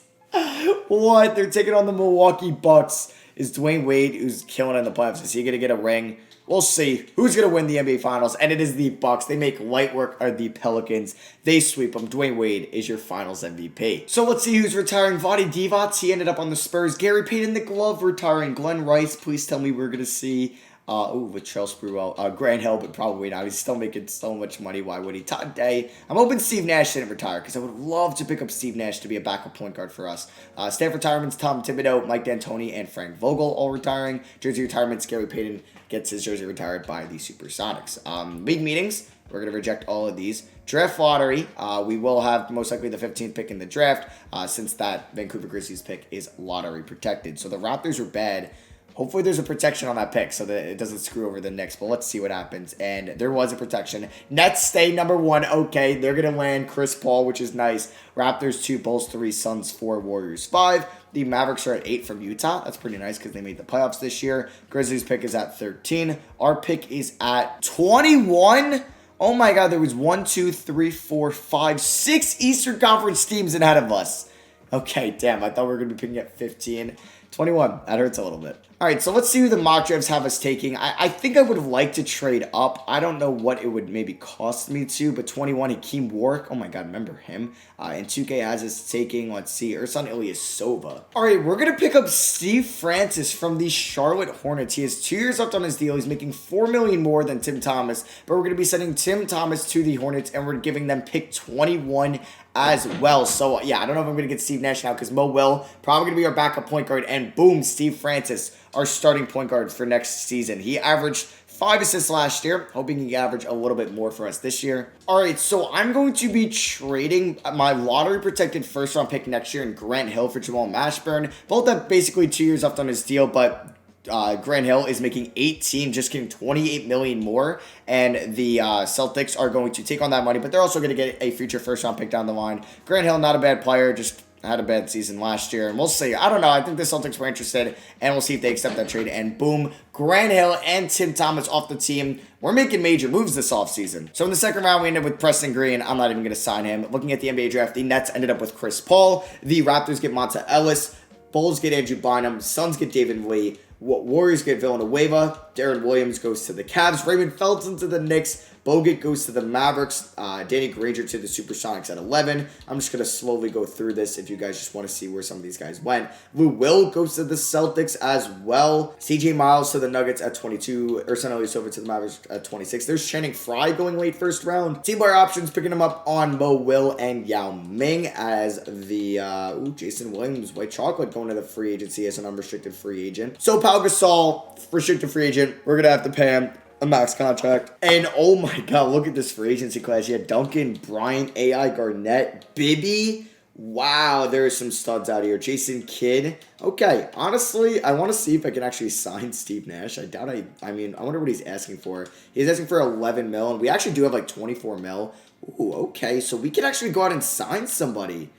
What? They're taking on the Milwaukee Bucks. Is Dwayne Wade, who's killing in the playoffs, is he going to get a ring? We'll see who's going to win the NBA Finals. And it is the Bucks. They make light work of the Pelicans. They sweep them. Dwayne Wade is your Finals MVP. So let's see who's retiring. Vlade Divac, he ended up on the Spurs. Gary Payton, the glove, retiring. Glenn Rice, please tell me we're going to see... with Charles Spruill, Grant Hill, but probably not. He's still making so much money. Why would he? Todd Day. I'm hoping Steve Nash didn't retire because I would love to pick up Steve Nash to be a backup point guard for us. Staff retirements, Tom Thibodeau, Mike D'Antoni, and Frank Vogel all retiring. Jersey retirements, Gary Payton gets his jersey retired by the Supersonics. League meetings, we're going to reject all of these. Draft lottery, we will have most likely the 15th pick in the draft since that Vancouver Grizzlies pick is lottery protected. So the Raptors are bad. Hopefully there's a protection on that pick so that it doesn't screw over the Knicks. But let's see what happens. And there was a protection. Nets stay number 1. Okay, they're going to land Chris Paul, which is nice. Raptors 2, Bulls 3, Suns 4, Warriors 5. The Mavericks are at 8 from Utah. That's pretty nice because they made the playoffs this year. Grizzlies pick is at 13. Our pick is at 21. Oh my God, there was 1, 2, 3, 4, 5, 6 Eastern Conference teams ahead of us. Okay, damn, I thought we were going to be picking at 15. 21, that hurts a little bit. All right, so let's see who the mock drafts have us taking. I think I would have liked to trade up. I don't know what it would maybe cost me to, but 21, Hakeem Warwick. Oh my God, remember him? And 2K has us taking, let's see, Ersan Ilyasova. All right, we're going to pick up Steve Francis from the Charlotte Hornets. He has 2 years left on his deal. He's making $4 million more than Tim Thomas, but we're going to be sending Tim Thomas to the Hornets, and we're giving them pick 21 as well. So, yeah, I don't know if I'm going to get Steve Nash now because Mo Will probably going to be our backup point guard. And boom, Steve Francis, our starting point guard for next season. He averaged 5 assists last year, hoping he can average a little bit more for us this year. All right, so I'm going to be trading my lottery-protected first-round pick next year in Grant Hill for Jamal Mashburn. Both have basically 2 years left on his deal, but Grant Hill is making 18, just getting 28 million more, and the Celtics are going to take on that money, but they're also going to get a future first-round pick down the line. Grant Hill, not a bad player, just had a bad season last year, and we'll see. I don't know. I think the Celtics were interested, and we'll see if they accept that trade. And boom, Grant Hill and Tim Thomas off the team. We're making major moves this offseason. So in the second round, we ended with Preston Green. I'm not even going to sign him. Looking at the NBA draft, the Nets ended up with Chris Paul. The Raptors get Monta Ellis. Bulls get Andrew Bynum. Suns get David Lee. Warriors get Villanueva. Darren Williams goes to the Cavs. Raymond Felton to the Knicks. Bogut goes to the Mavericks. Danny Granger to the Supersonics at 11. I'm just going to slowly go through this if you guys just want to see where some of these guys went. Lou Will goes to the Celtics as well. CJ Miles to the Nuggets at 22. Ersan Ilyasova to the Mavericks at 26. There's Channing Frye going late first round. Team player options picking him up on Mo Will and Yao Ming as the Jason Williams, White Chocolate, going to the free agency as an unrestricted free agent. So Pau Gasol, restricted free agent. We're going to have to pay him a max contract. And oh my God, look at this free agency class. You had Duncan, Bryant, AI, Garnett, Bibby. Wow, there are some studs out here. Jason Kidd. Okay, honestly, I want to see if I can actually sign Steve Nash. I doubt I mean, I wonder what he's asking for. He's asking for 11 mil, and we actually do have like 24 mil. Ooh, okay, so we can actually go out and sign somebody.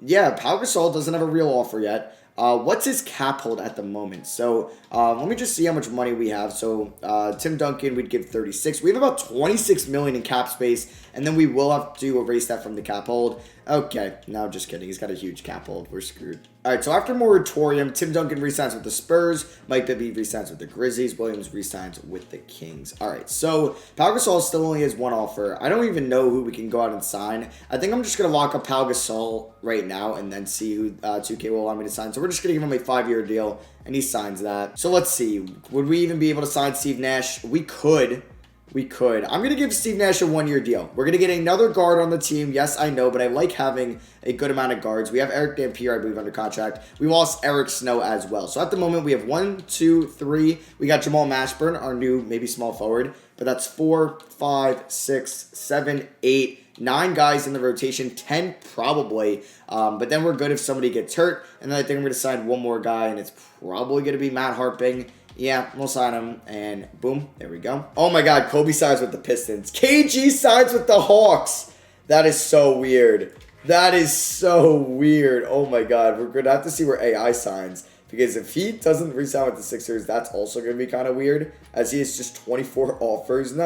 Yeah, Pau Gasol doesn't have a real offer yet. What's his cap hold at the moment? So let me just see how much money we have. So Tim Duncan, we'd give 36. We have about 26 million in cap space, and then we will have to erase that from the cap hold. Okay, no, just kidding. He's got a huge cap hold. We're screwed. All right, so after moratorium, Tim Duncan re-signs with the Spurs. Mike Bibby re-signs with the Grizzlies. Williams re-signs with the Kings. All right, so Pau Gasol still only has one offer. I don't even know who we can go out and sign. I think I'm just going to lock up Pau Gasol right now and then see who 2K will allow me to sign. So we're just going to give him a 5-year deal, and he signs that. So let's see. Would we even be able to sign Steve Nash? We could. We could. I'm going to give Steve Nash a 1-year deal. We're going to get another guard on the team. Yes, I know, but I like having a good amount of guards. We have Eric Dampier, I believe, under contract. We lost Eric Snow as well. So at the moment, we have 1, 2, 3. We got Jamal Mashburn, our new maybe small forward. But that's 4, 5, 6, 7, 8, 9 guys in the rotation. 10 probably. But then we're good if somebody gets hurt. And then I think I'm going to sign one more guy, and it's probably going to be Matt Harping. Yeah, we'll sign him, and boom, there we go. Oh my God, Kobe signs with the Pistons. KG signs with the Hawks. That is so weird. That is so weird. Oh my God, we're going to have to see where AI signs. Because if he doesn't re-sign with the Sixers, that's also going to be kind of weird. As he has just 24 offers.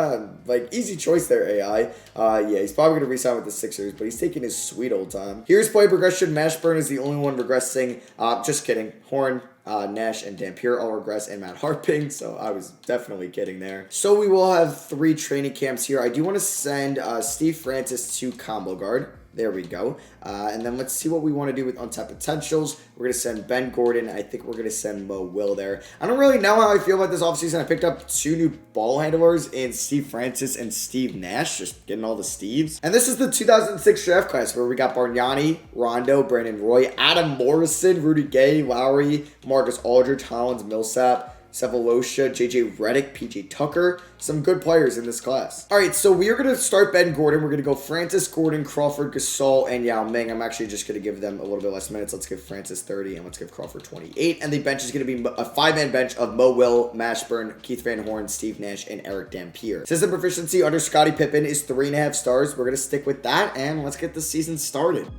Like, easy choice there, AI. Yeah, he's probably going to re-sign with the Sixers, but he's taking his sweet old time. Here's play progression. Mashburn is the only one regressing. Just kidding. Horn, Nash, and Dampier all regress, and Matt Harping, so I was definitely kidding there. So we will have 3 training camps here. I do want to send Steve Francis to combo guard. There we go. And then let's see what we want to do with untapped potentials. We're going to send Ben Gordon. I think we're going to send Mo Will there. I don't really know how I feel about this offseason. I picked up 2 new ball handlers in Steve Francis and Steve Nash. Just getting all the Steves. And this is the 2006 draft class where we got Bargnani, Rondo, Brandon Roy, Adam Morrison, Rudy Gay, Lowry, Marcus Aldridge, Hollins, Millsap, Sevolosha, JJ Redick, PJ Tucker. Some good players in this class. All right, so we are going to start Ben Gordon. We're going to go Francis, Gordon, Crawford, Gasol, and Yao Ming. I'm actually just going to give them a little bit less minutes. Let's give Francis 30, and let's give Crawford 28. And the bench is going to be a 5-man bench of Mo Will, Mashburn, Keith Van Horn, Steve Nash, and Eric Dampier. System proficiency under Scottie Pippen is 3.5 stars. We're going to stick with that, and let's get the season started.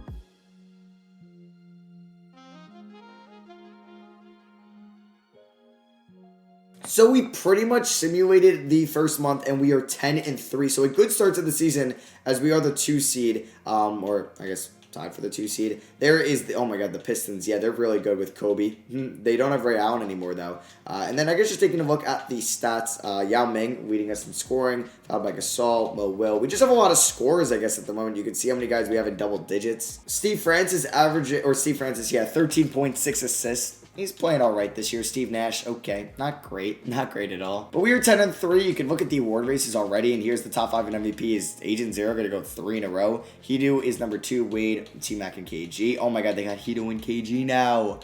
So we pretty much simulated the first month, and we are 10-3. So a good start to the season as we are the 2 seed, or I guess tied for the 2 seed. There is the, oh my god, the Pistons. Yeah, they're really good with Kobe. They don't have Ray Allen anymore, though. And then I guess just taking a look at the stats, Yao Ming leading us in scoring, followed by Gasol, Mo Will. We just have a lot of scores, I guess, at the moment. You can see how many guys we have in double digits. Steve Francis, yeah, 13.6 assists. He's playing all right this year. Steve Nash, okay. Not great. Not great at all. But we were 10-3. You can look at the award races already, and here's the top 5 in MVP. Is Agent Zero going to go 3 in a row? Hidu is number 2. Wade, T-Mac, and KG. Oh my god, they got Hidu and KG now.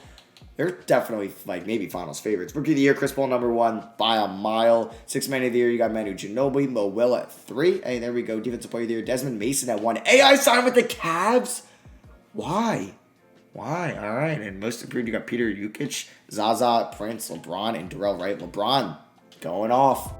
They're definitely, like, maybe finals favorites. Rookie of the Year, Chris Paul, number 1 by a mile. 6th Man of the Year, you got Manu Ginobili. Mo Will at 3. Hey, there we go. Defensive Player of the Year, Desmond Mason at 1. AI signed with the Cavs? Why? Why? All right. And most improved, you got Peter Jukic, Zaza, Prince, LeBron, and Darrell Wright. LeBron going off.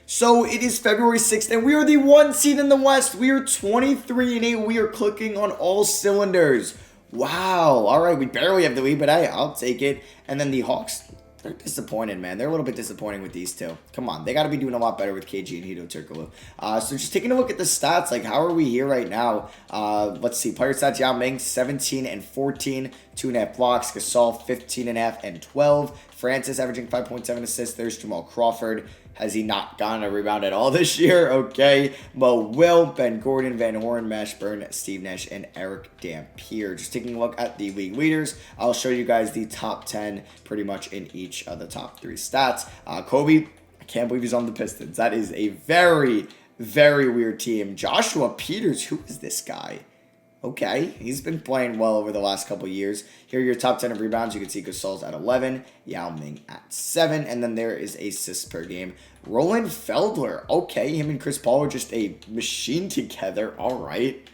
So it is February 6th, and we are the 1 seed in the West. We are 23-8. We are clicking on all cylinders. Wow. All right. We barely have the lead, but hey, I'll take it. And then the Hawks, they're disappointed, man. They're a little bit disappointing with these two. Come on. They got to be doing a lot better with KG and Hedo Turkoglu. So just taking a look at the stats, like how are we here right now? Let's see. Player stats, Yao Ming, 17 and 14, 2.5 blocks. Gasol, 15.5 and 12. Francis averaging 5.7 assists. There's Jamal Crawford. Has he not gotten a rebound at all this year? Okay. Mo Will, Ben Gordon, Van Horn, Mashburn, Steve Nash, and Eric Dampier. Just taking a look at the league leaders, I'll show you guys the top 10 pretty much in each of the top 3 stats. Kobe, I can't believe he's on the Pistons. That is a very, very weird team. Joshua Peters, who is this guy? Okay, he's been playing well over the last couple years. Here are your top 10 of rebounds. You can see Gasol's at 11, Yao Ming at 7, and then there is assists per game. Roland Feldler, okay, him and Chris Paul are just a machine together. All right.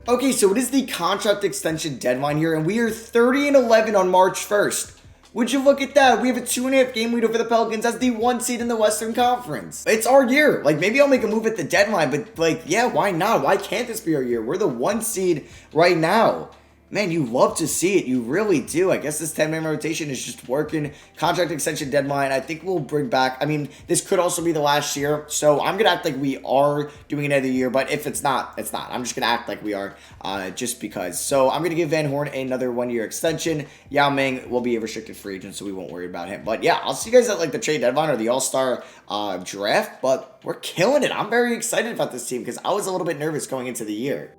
Okay, so it is the contract extension deadline here, and we are 30-11 on March 1st. Would you look at that? We have a 2.5 game lead over the Pelicans as the 1 seed in the Western Conference. It's our year. Like, maybe I'll make a move at the deadline, but, like, yeah, why not? Why can't this be our year? We're the 1 seed right now. Man, you love to see it. You really do. I guess this 10-man rotation is just working. Contract extension deadline, I think we'll bring back. I mean, this could also be the last year. So I'm going to act like we are doing another year. But if it's not, it's not. I'm just going to act like we are just because. So I'm going to give Van Horn another 1-year extension. Yao Ming will be a restricted free agent, so we won't worry about him. But yeah, I'll see you guys at like the trade deadline or the All-Star draft. But we're killing it. I'm very excited about this team because I was a little bit nervous going into the year.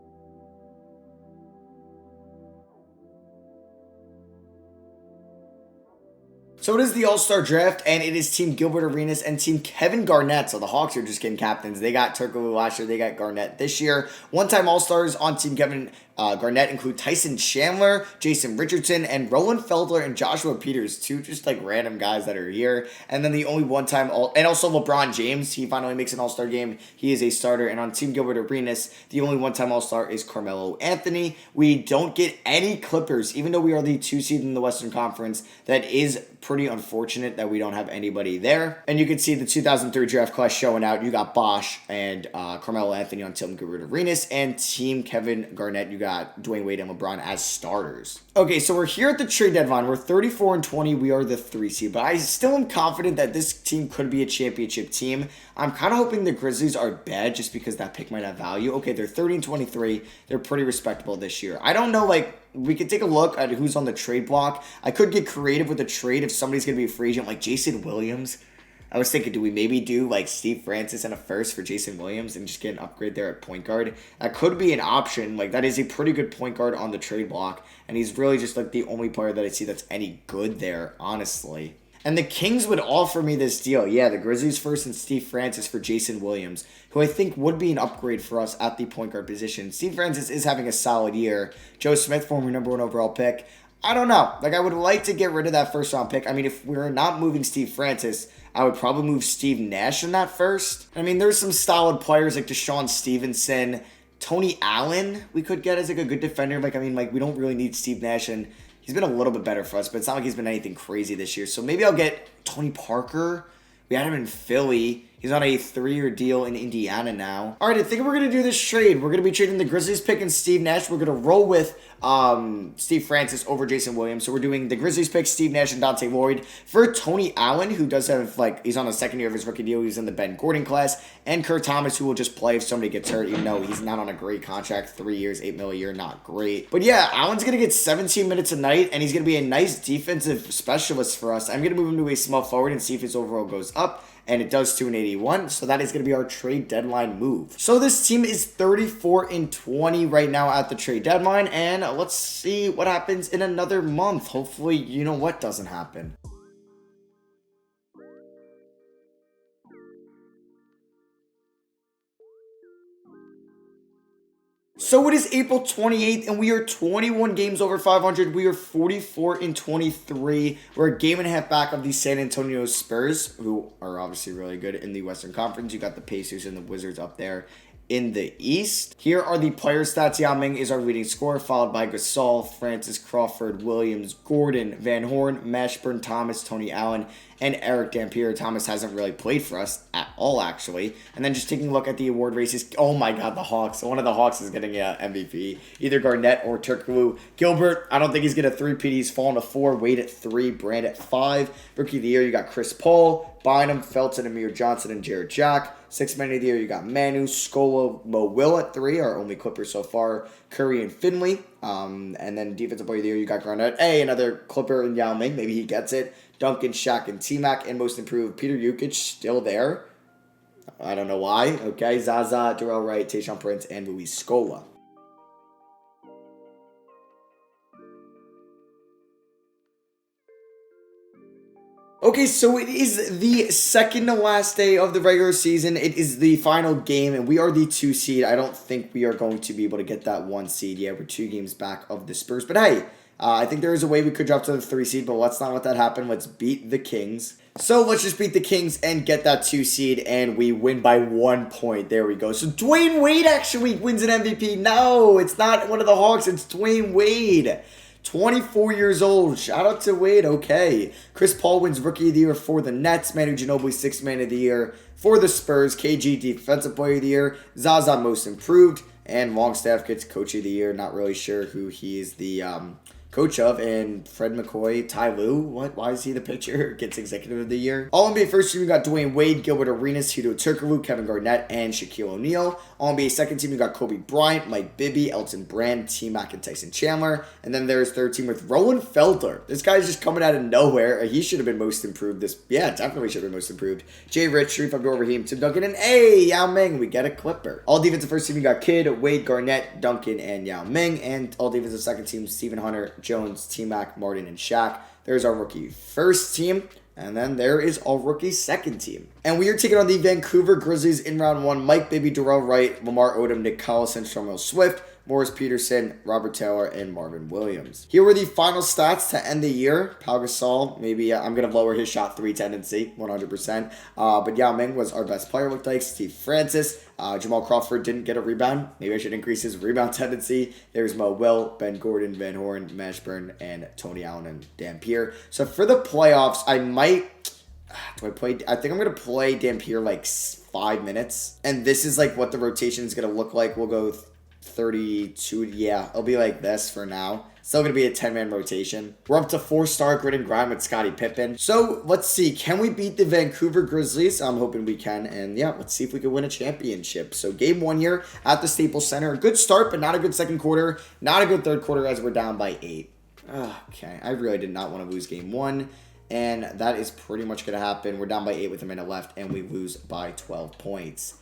So it is the All-Star Draft, and it is Team Gilbert Arenas and Team Kevin Garnett. So the Hawks are just getting captains. They got Turkoglu last year. They got Garnett this year. One-time All-Stars on Team Kevin Garnett include Tyson Chandler, Jason Richardson, and Roland Feldler and Joshua Peters. 2 just like random guys that are here. And then the only one-time and also LeBron James. He finally makes an All-Star game. He is a starter. And on Team Gilbert Arenas, the only one-time All-Star is Carmelo Anthony. We don't get any Clippers, even though we are the 2 seed in the Western Conference. That is pretty unfortunate that we don't have anybody there. And you can see the 2003 draft class showing out. You got Bosh and Carmelo Anthony on Team Gilbert Arenas, and Team Kevin Garnett, you got Dwayne Wade and LeBron as starters. Okay, so we're here at the trade deadline. We're 34-20. We are the 3 seed, but I still am confident that this team could be a championship team. I'm kind of hoping the Grizzlies are bad just because that pick might have value. Okay, they're 30-23. They're pretty respectable this year. I don't know, like, we could take a look at who's on the trade block. I could get creative with a trade if somebody's going to be a free agent, like Jason Williams. I was thinking, do we maybe do like Steve Francis and a first for Jason Williams and just get an upgrade there at point guard? That could be an option. Like, that is a pretty good point guard on the trade block, and he's really just like the only player that I see that's any good there, honestly. And the Kings would offer me this deal. Yeah, the Grizzlies first and Steve Francis for Jason Williams, who I think would be an upgrade for us at the point guard position. Steve Francis is having a solid year. Joe Smith, former number 1 overall pick. I don't know. Like, I would like to get rid of that first round pick. I mean, if we're not moving Steve Francis, I would probably move Steve Nash in that first. I mean, there's some solid players like Deshaun Stevenson, Tony Allen we could get as like a good defender. Like, I mean, like, we don't really need Steve Nash, and he's been a little bit better for us, but it's not like he's been anything crazy this year. So maybe I'll get Tony Parker. We had him in Philly. He He's on a 3-year deal in Indiana now. All right, I think we're going to do this trade. We're going to be trading the Grizzlies pick and Steve Nash. We're going to roll with Steve Francis over Jason Williams. So we're doing the Grizzlies pick, Steve Nash and Dante Lloyd for Tony Allen, who does have, he's on the second year of his rookie deal. He's in the Ben Gordon class. And Kurt Thomas, who will just play if somebody gets hurt, even though he's not on a great contract. 3 years, $8 million a year, not great. But yeah, Allen's going to get 17 minutes a night, and he's going to be a nice defensive specialist for us. I'm going to move him to a small forward and see if his overall goes up. And it does to an 81, so that is going to be our trade deadline move. So this team is 34-20 right now at the trade deadline, and let's see what happens in another month. Hopefully, you know what doesn't happen. So it is April 28th, and we are 21 games over 500. We are 44-23. We're a game and a half back of the San Antonio Spurs, who are obviously really good in the Western Conference. You got the Pacers and the Wizards up there in the East. Here are the player stats. Yao Ming is our leading scorer, followed by Gasol, Francis, Crawford, Williams, Gordon, Van Horn, Mashburn, Thomas, Tony Allen, and Eric Dampier. Thomas hasn't really played for us at all, actually. And then just taking a look at the award races. Oh my God, the Hawks. One of the Hawks is getting an MVP. Either Garnett or Turkoglu. Gilbert, I don't think he's getting a 3-peat. He's fallen to 4. Wade at 3. Brand at 5. Rookie of the year, you got Chris Paul, Bynum, Felton, Amir Johnson, and Jared Jack. 6th man of the year, you got Manu, Scola, Mo Will at 3, our only Clippers so far, Curry and Finley. And then defensive player of the year, you got Garnett. Hey, another Clipper in Yao Ming. Maybe he gets it. Duncan, Shaq, and T-Mac. And most improved, Peter Jukic still there. I don't know why. Okay, Zaza, Darrell Wright, Tayshaun Prince, and Luis Scola. Okay, so it is the second to last day of the regular season. It is the final game, and we are the 2 seed. I don't think we are going to be able to get that 1 seed. Yeah, we're 2 games back of the Spurs. But hey, I think there is a way we could drop to the 3 seed, but let's not let that happen. Let's beat the Kings. So let's just beat the Kings and get that 2 seed, and we win by 1 point. There we go. So Dwayne Wade actually wins an MVP. No, it's not one of the Hawks. It's Dwayne Wade. 24 years old. Shout out to Wade. Okay. Chris Paul wins Rookie of the Year for the Nets. Manu Ginobili, 6th man of the year for the Spurs. KG, Defensive Player of the Year. Zaza, Most Improved. And Longstaff gets Coach of the Year. Not really sure who he is the coach of. And Fred McCoy, Ty Lue. What? Why is he the pitcher? Gets Executive of the Year. All-NBA first team, you got Dwayne Wade, Gilbert Arenas, Hito Turkoglu, Kevin Garnett, and Shaquille O'Neal. All-NBA second team, you got Kobe Bryant, Mike Bibby, Elton Brand, T-Mac, and Tyson Chandler. And then there's third team with Roland Felder. This guy's just coming out of nowhere. He should have been most improved. Definitely should have been most improved. Jay Rich, Sharif Abdul-Rahim, Tim Duncan, and Yao Ming. We get a Clipper. All defensive first team, you got Kidd, Wade, Garnett, Duncan, and Yao Ming. And all defensive second team, Stephen Hunter, Jones, T-Mac, Martin, and Shaq. There's our rookie first team. And then there is our rookie second team. And we are taking on the Vancouver Grizzlies in round 1. Mike Bibby, Darrell Wright, Lamar Odom, Nick Collison, Shamil Swift, Morris Peterson, Robert Taylor, and Marvin Williams. Here were the final stats to end the year. Pau Gasol, maybe I'm going to lower his shot 3 tendency, 100%. But Yao Ming was our best player, looked like. Steve Francis. Jamal Crawford didn't get a rebound. Maybe I should increase his rebound tendency. There's Mo Will, Ben Gordon, Van Horn, Mashburn, and Tony Allen and Dampier. So for the playoffs, I think I'm going to play Dampier 5 minutes. And this is what the rotation is going to look like. We'll go 32. Yeah, it'll be like this for now. Still going to be a 10-man rotation. We're up to 4-star grit and grind with Scottie Pippen. So let's see. Can we beat the Vancouver Grizzlies? I'm hoping we can. And yeah, let's see if we can win a championship. So game 1 here at the Staples Center. A good start, but not a good second quarter. Not a good third quarter as we're down by 8. Okay, I really did not want to lose game 1. And that is pretty much going to happen. We're down by 8 with a minute left, and we lose by 12 points.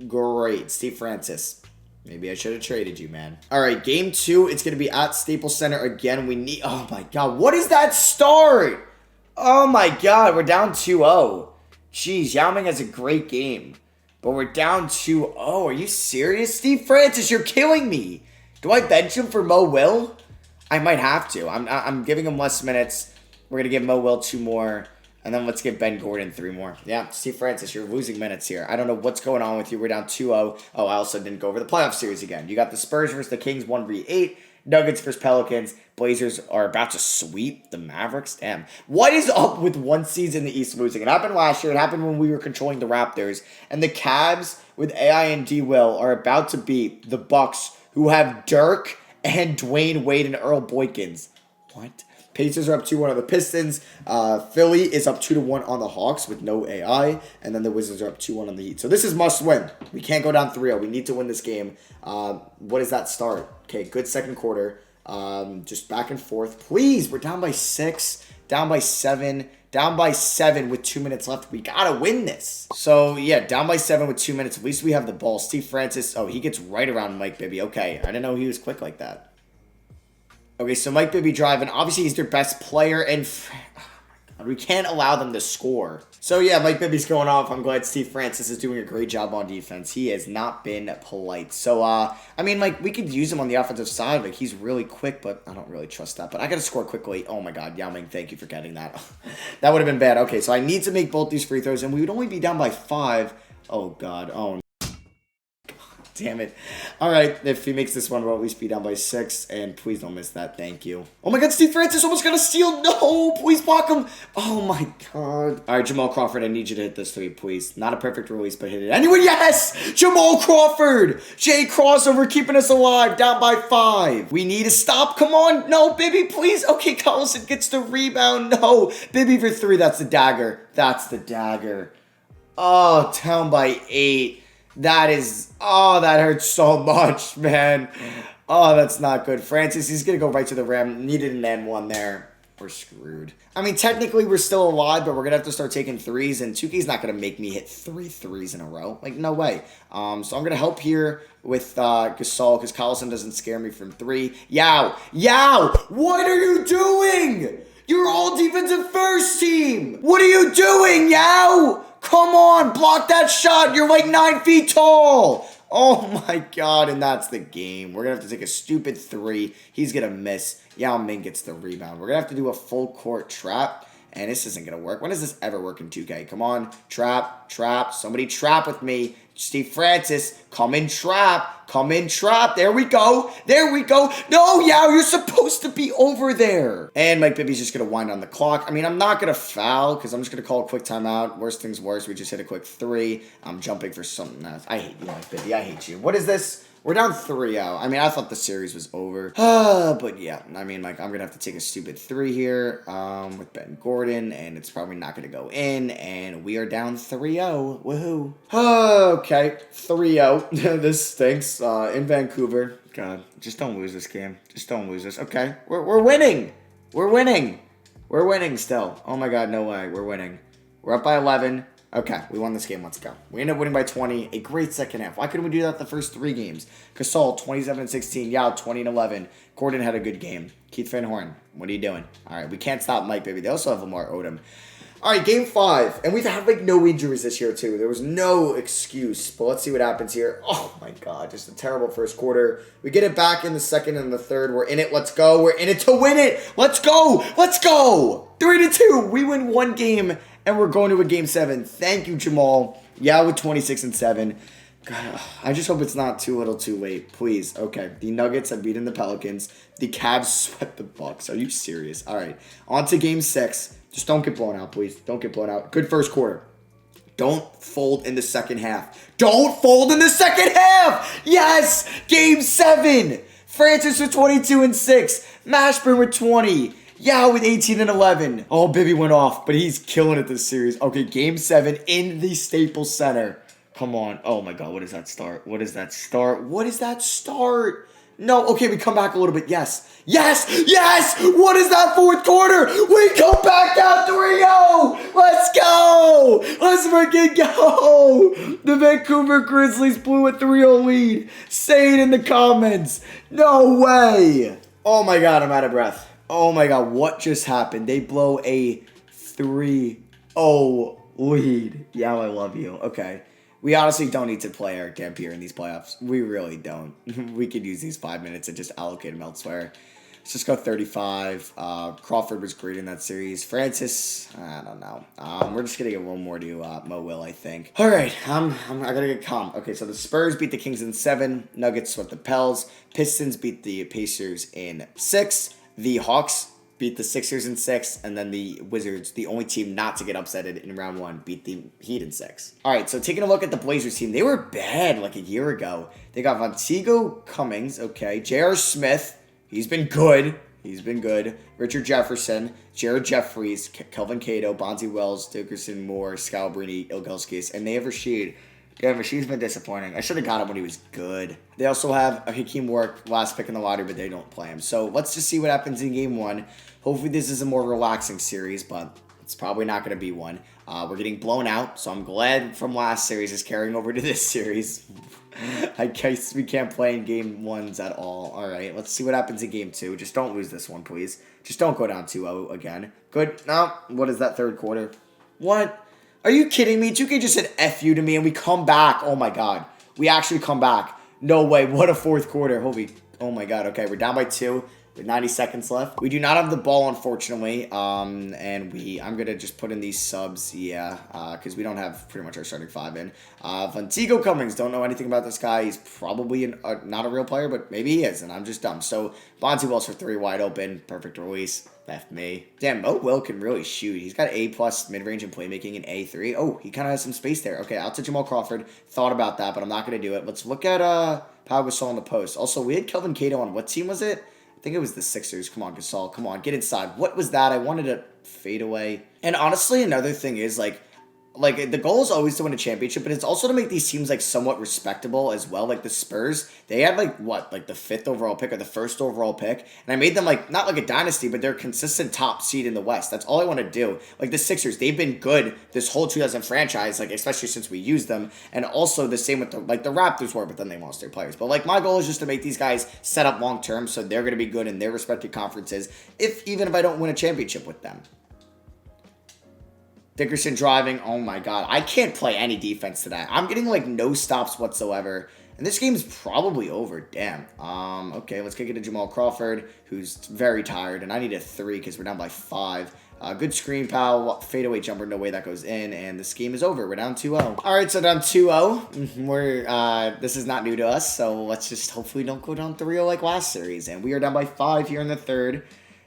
Great. Steve Francis. Maybe I should have traded you, man. All right, game 2. It's going to be at Staples Center again. Oh, my God. What is that start? Oh, my God. We're down 2-0. Jeez, Yao Ming has a great game. But we're down 2-0. Are you serious? Steve Francis, you're killing me. Do I bench him for Mo Will? I might have to. I'm giving him less minutes. We're going to give Mo Will 2 more. And then let's give Ben Gordon 3 more. Yeah, Steve Francis, you're losing minutes here. I don't know what's going on with you. We're down 2-0. Oh, I also didn't go over the playoff series again. You got the Spurs versus the Kings 1v8. Nuggets versus Pelicans. Blazers are about to sweep the Mavericks. Damn. What is up with one seed in the East losing? It happened last year. It happened when we were controlling the Raptors. And the Cavs with AI and D. Will are about to beat the Bucks, who have Dirk and Dwayne Wade and Earl Boykins. What? Pacers are up 2-1 on the Pistons. Philly is up 2-1 on the Hawks with no AI. And then the Wizards are up 2-1 on the Heat. So this is must win. We can't go down 3-0. We need to win this game. What does that start? Okay, good second quarter. Just back and forth. Please, we're down by 6, down by 7, down by 7 with 2 minutes left. We gotta win this. So, yeah, down by 7 with 2 minutes. At least we have the ball. Steve Francis, oh, he gets right around Mike Bibby. Okay, I didn't know he was quick like that. Okay, so Mike Bibby driving. Obviously, he's their best player, and oh my God, we can't allow them to score. So, yeah, Mike Bibby's going off. I'm glad Steve Francis is doing a great job on defense. He has not been polite. So, I mean, like, we could use him on the offensive side. Like, he's really quick, but I don't really trust that. But I got to score quickly. Oh, my God. Yao Ming, thank you for getting that. That would have been bad. Okay, so I need to make both these free throws, and we would only be down by 5. Oh, God. Oh, no. Damn it. All right, if he makes this one, we'll at least be down by 6. And please don't miss that. Thank you. Oh, my God. Steve Francis almost got a steal. No, please block him. Oh, my God. All right, Jamal Crawford, I need you to hit this 3, please. Not a perfect release, but hit it anyway. Yes! Jamal Crawford. Jay crossover keeping us alive. Down by 5. We need to stop. Come on. No, Bibby, please. Okay, Collison gets the rebound. No. Bibby for 3. That's the dagger. That's the dagger. Oh, down by 8. That is, oh, that hurts so much, man. Oh, that's not good. Francis, he's going to go right to the rim. Needed an N1 there. We're screwed. I mean, technically, we're still alive, but we're going to have to start taking threes, and 2K's not going to make me hit 3 threes in a row. Like, no way. So I'm going to help here with Gasol, because Collison doesn't scare me from 3. Yao! Yao! What are you doing? You're all defensive first team! What are you doing, Yao? Come on, block that shot. You're like 9 feet tall. Oh my God, and that's the game. We're going to have to take a stupid 3. He's going to miss. Yao Ming gets the rebound. We're going to have to do a full court trap, and this isn't going to work. When does this ever work in 2K? Come on, trap, trap. Somebody trap with me. Steve Francis, come in trap. Come in trap. There we go. There we go. No, Yao, you're supposed to be over there. And Mike Bibby's just going to wind on the clock. I mean, I'm not going to foul because I'm just going to call a quick timeout. Worst things worse, we just hit a quick 3. I'm jumping for something else. I hate you, Mike Bibby. I hate you. What is this? We're down 3-0. I mean, I thought the series was over. But yeah, I mean, like, I'm going to have to take a stupid 3 here with Ben Gordon, and it's probably not going to go in, and we are down 3-0. Woohoo. Okay, 3-0. This stinks. In Vancouver. God, just don't lose this game. Just don't lose this. Okay, we're winning. We're winning. We're winning still. Oh my God, no way. We're winning. We're up by 11. Okay, we won this game. Let's go. We ended up winning by 20. A great second half. Why couldn't we do that the first 3 games? Gasol, 27-16. Yao, 20-11. Gordon had a good game. Keith Van Horn, what are you doing? All right, we can't stop Mike, baby. They also have Lamar Odom. All right, game 5. And we've had, like, no injuries this year, too. There was no excuse. But let's see what happens here. Oh, my God. Just a terrible first quarter. We get it back in the second and the third. We're in it. Let's go. We're in it to win it. Let's go. Let's go. 3-2. We win 1 game. And we're going to a game 7. Thank you, Jamal. Yeah, with 26-7. God, I just hope it's not too little too late. Please. Okay. The Nuggets have beaten the Pelicans. The Cavs swept the Bucks. Are you serious? All right. On to game 6. Just don't get blown out, please. Don't get blown out. Good first quarter. Don't fold in the second half. Don't fold in the second half. Yes. Game 7. Francis with 22-6. Mashburn with 20. Yao with 18-11. Oh, Bibby went off, but he's killing it this series. Okay, game 7 in the Staples Center. Come on. Oh, my God. What does that start? What does that start? What does that start? No. Okay, we come back a little bit. Yes. Yes. Yes. What is that fourth quarter? We come back down 3-0. Let's go. Let's freaking go. The Vancouver Grizzlies blew a 3-0 lead. Say it in the comments. No way. Oh, my God. I'm out of breath. Oh my God, what just happened? They blow a 3-0 lead. Yeah, I love you. Okay. We honestly don't need to play Eric Dampier in these playoffs. We really don't. We could use these 5 minutes and just allocate them elsewhere. Let's just go 35. Crawford was great in that series. Francis, I don't know. We're just gonna get one more to Mo Will, I think. All right, I gotta get calm. Okay, so the Spurs beat the Kings in 7. Nuggets swept the Pels. Pistons beat the Pacers in 6. The Hawks beat the Sixers in 6, and then the Wizards, the only team not to get upsetted in round 1, beat the Heat in 6. All right, so taking a look at the Blazers team, they were bad like a year ago. They got Vonteego Cummings, okay, J.R. Smith, he's been good. Richard Jefferson, Jared Jeffries, Kelvin Cato, Bonzi Wells, Dickerson, Moore, Scalabrini, Ilgauskas, and they have Rashid. Yeah, Rashid's been disappointing. I should have got him when he was good. They also have a Hakeem Work, last pick in the lottery, but they don't play him. So let's just see what happens in game 1. Hopefully this is a more relaxing series, but it's probably not going to be one. We're getting blown out, so I'm glad from last series is carrying over to this series. I guess we can't play in game 1s at all. All right, let's see what happens in game 2. Just don't lose this one, please. Just don't go down 2-0 again. Good. No, what is that third quarter? What? Are you kidding me? 2K just said F you to me and we come back. Oh my god. We actually come back. No way. What a fourth quarter. Holy. Oh my god. Okay, we're down by 2 with 90 seconds left. We do not have the ball, unfortunately. And I'm going to just put in these subs. Yeah, because we don't have pretty much our starting 5 in. Vonteego Cummings. Don't know anything about this guy. He's probably not a real player, but maybe he is, and I'm just dumb. So, Bonzi Wells for 3 wide open. Perfect release. Left me. Damn, Mo Will can really shoot. He's got A+ mid-range and playmaking and A3. Oh, he kind of has some space there. Okay, out to Jamal Crawford. Thought about that, but I'm not going to do it. Let's look at Pau Gasol in the post. Also, we had Kelvin Cato on what team was it? I think it was the Sixers. Come on, Gasol. Come on, get inside. What was that? I wanted to fade away. And honestly, another thing is, like the goal is always to win a championship, but it's also to make these teams, like, somewhat respectable as well. Like, the Spurs, they had, like, what? Like, the 5th overall pick or the 1st overall pick. And I made them, like, not like a dynasty, but they're a consistent top seed in the West. That's all I want to do. Like, the Sixers, they've been good this whole 2000 franchise, like, especially since we used them. And also the same with, the Raptors were, but then they lost their players. But, like, my goal is just to make these guys set up long-term so they're going to be good in their respective conferences, even if I don't win a championship with them. Dickerson driving. Oh my god. I can't play any defense today. I'm getting, like, no stops whatsoever. And this game's probably over. Damn. Okay, let's kick it to Jamal Crawford, who's very tired. And I need a 3 because we're down by 5. Good screen, pal. Fadeaway jumper. No way that goes in. And this game is over. We're down 2-0. All right, so down 2-0. This is not new to us. So let's just hopefully don't go down 3-0 like last series. And we are down by 5 here in the third.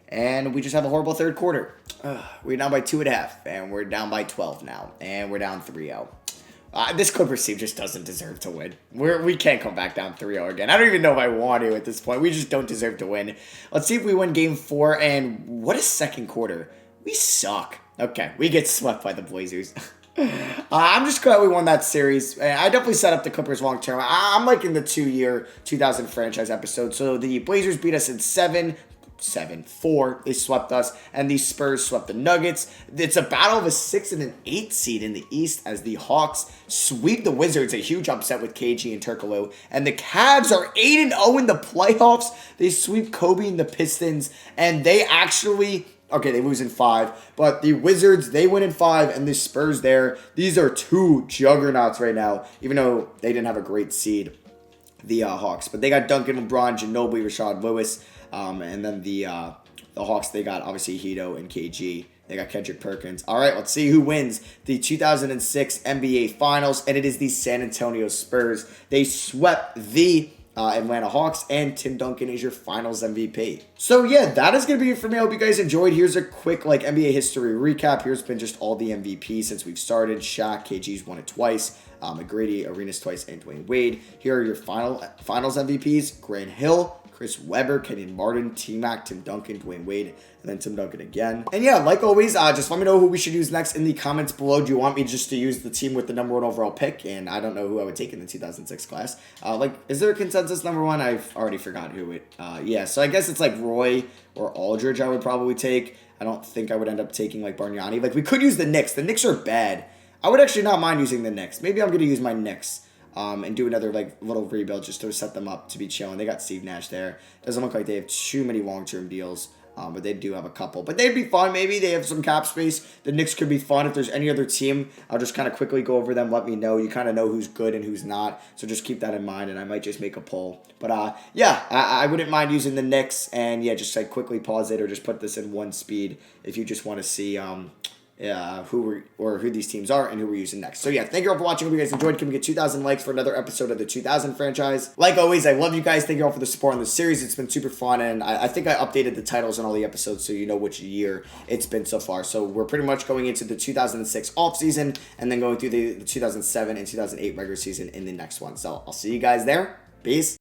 And we just have a horrible third quarter. We're down by 2.5, and we're down by 12 now, and we're down 3-0. This Clippers team just doesn't deserve to win. We can't come back down 3-0 again. I don't even know if I want to at this point. We just don't deserve to win. Let's see if we win game 4, and what a second quarter. We suck. Okay, we get swept by the Blazers. I'm just glad we won that series. I definitely set up the Clippers long term. I'm like in the 2-year 2000 franchise episode. So the Blazers beat us in 7-4. They swept us, and the Spurs swept the Nuggets. It's a battle of a 6 and an 8 seed in the East as the Hawks sweep the Wizards, a huge upset with KG and Turkoglu. And the Cavs are 8-0 in the playoffs. They sweep Kobe and the Pistons, and they actually... Okay, they lose in 5, but the Wizards, they win in 5, and the Spurs there. These are 2 juggernauts right now, even though they didn't have a great seed, the Hawks. But they got Duncan, LeBron, Ginobili, Rashad Lewis. And then the Hawks, they got obviously Hito and KG. They got Kendrick Perkins. All right, let's see who wins the 2006 NBA Finals. And it is the San Antonio Spurs. They swept the Atlanta Hawks, and Tim Duncan is your Finals MVP. So yeah, that is going to be it for me. I hope you guys enjoyed. Here's a quick NBA history recap. Here's been just all the MVPs since we've started. Shaq, KG's won it twice. McGrady, Arenas twice, and Dwayne Wade. Here are your Finals MVPs. Grant Hill, Chris Webber, Kenyon Martin, T-Mac, Tim Duncan, Dwayne Wade, and then Tim Duncan again. And yeah, like always, just let me know who we should use next in the comments below. Do you want me just to use the team with the number 1 overall pick? And I don't know who I would take in the 2006 class. Is there a consensus number 1? I've already forgot who it... yeah, so I guess it's like Roy or Aldridge I would probably take. I don't think I would end up taking like Bargnani. Like, we could use the Knicks. The Knicks are bad. I would actually not mind using the Knicks. Maybe I'm going to use my Knicks. And do another like little rebuild just to set them up to be chilling. They got Steve Nash there. Doesn't look like they have too many long-term deals. But they do have a couple. But they'd be fun. Maybe they have some cap space. The Knicks could be fun. If there's any other team, I'll just kind of quickly go over them. Let me know. You kind of know who's good and who's not. So just keep that in mind, and I might just make a poll. But yeah, I wouldn't mind using the Knicks. And yeah, just like quickly pause it or just put this in one speed if you just want to see who these teams are and who we're using next. So yeah, thank you all for watching. Hope you guys enjoyed. Can we get 2,000 likes for another episode of the 2000 franchise? Like always, I love you guys. Thank you all for the support on the series. It's been super fun, and I think I updated the titles on all the episodes so you know which year it's been so far. So we're pretty much going into the 2006 off season and then going through the 2007 and 2008 regular season in the next one. So I'll see you guys there. Peace.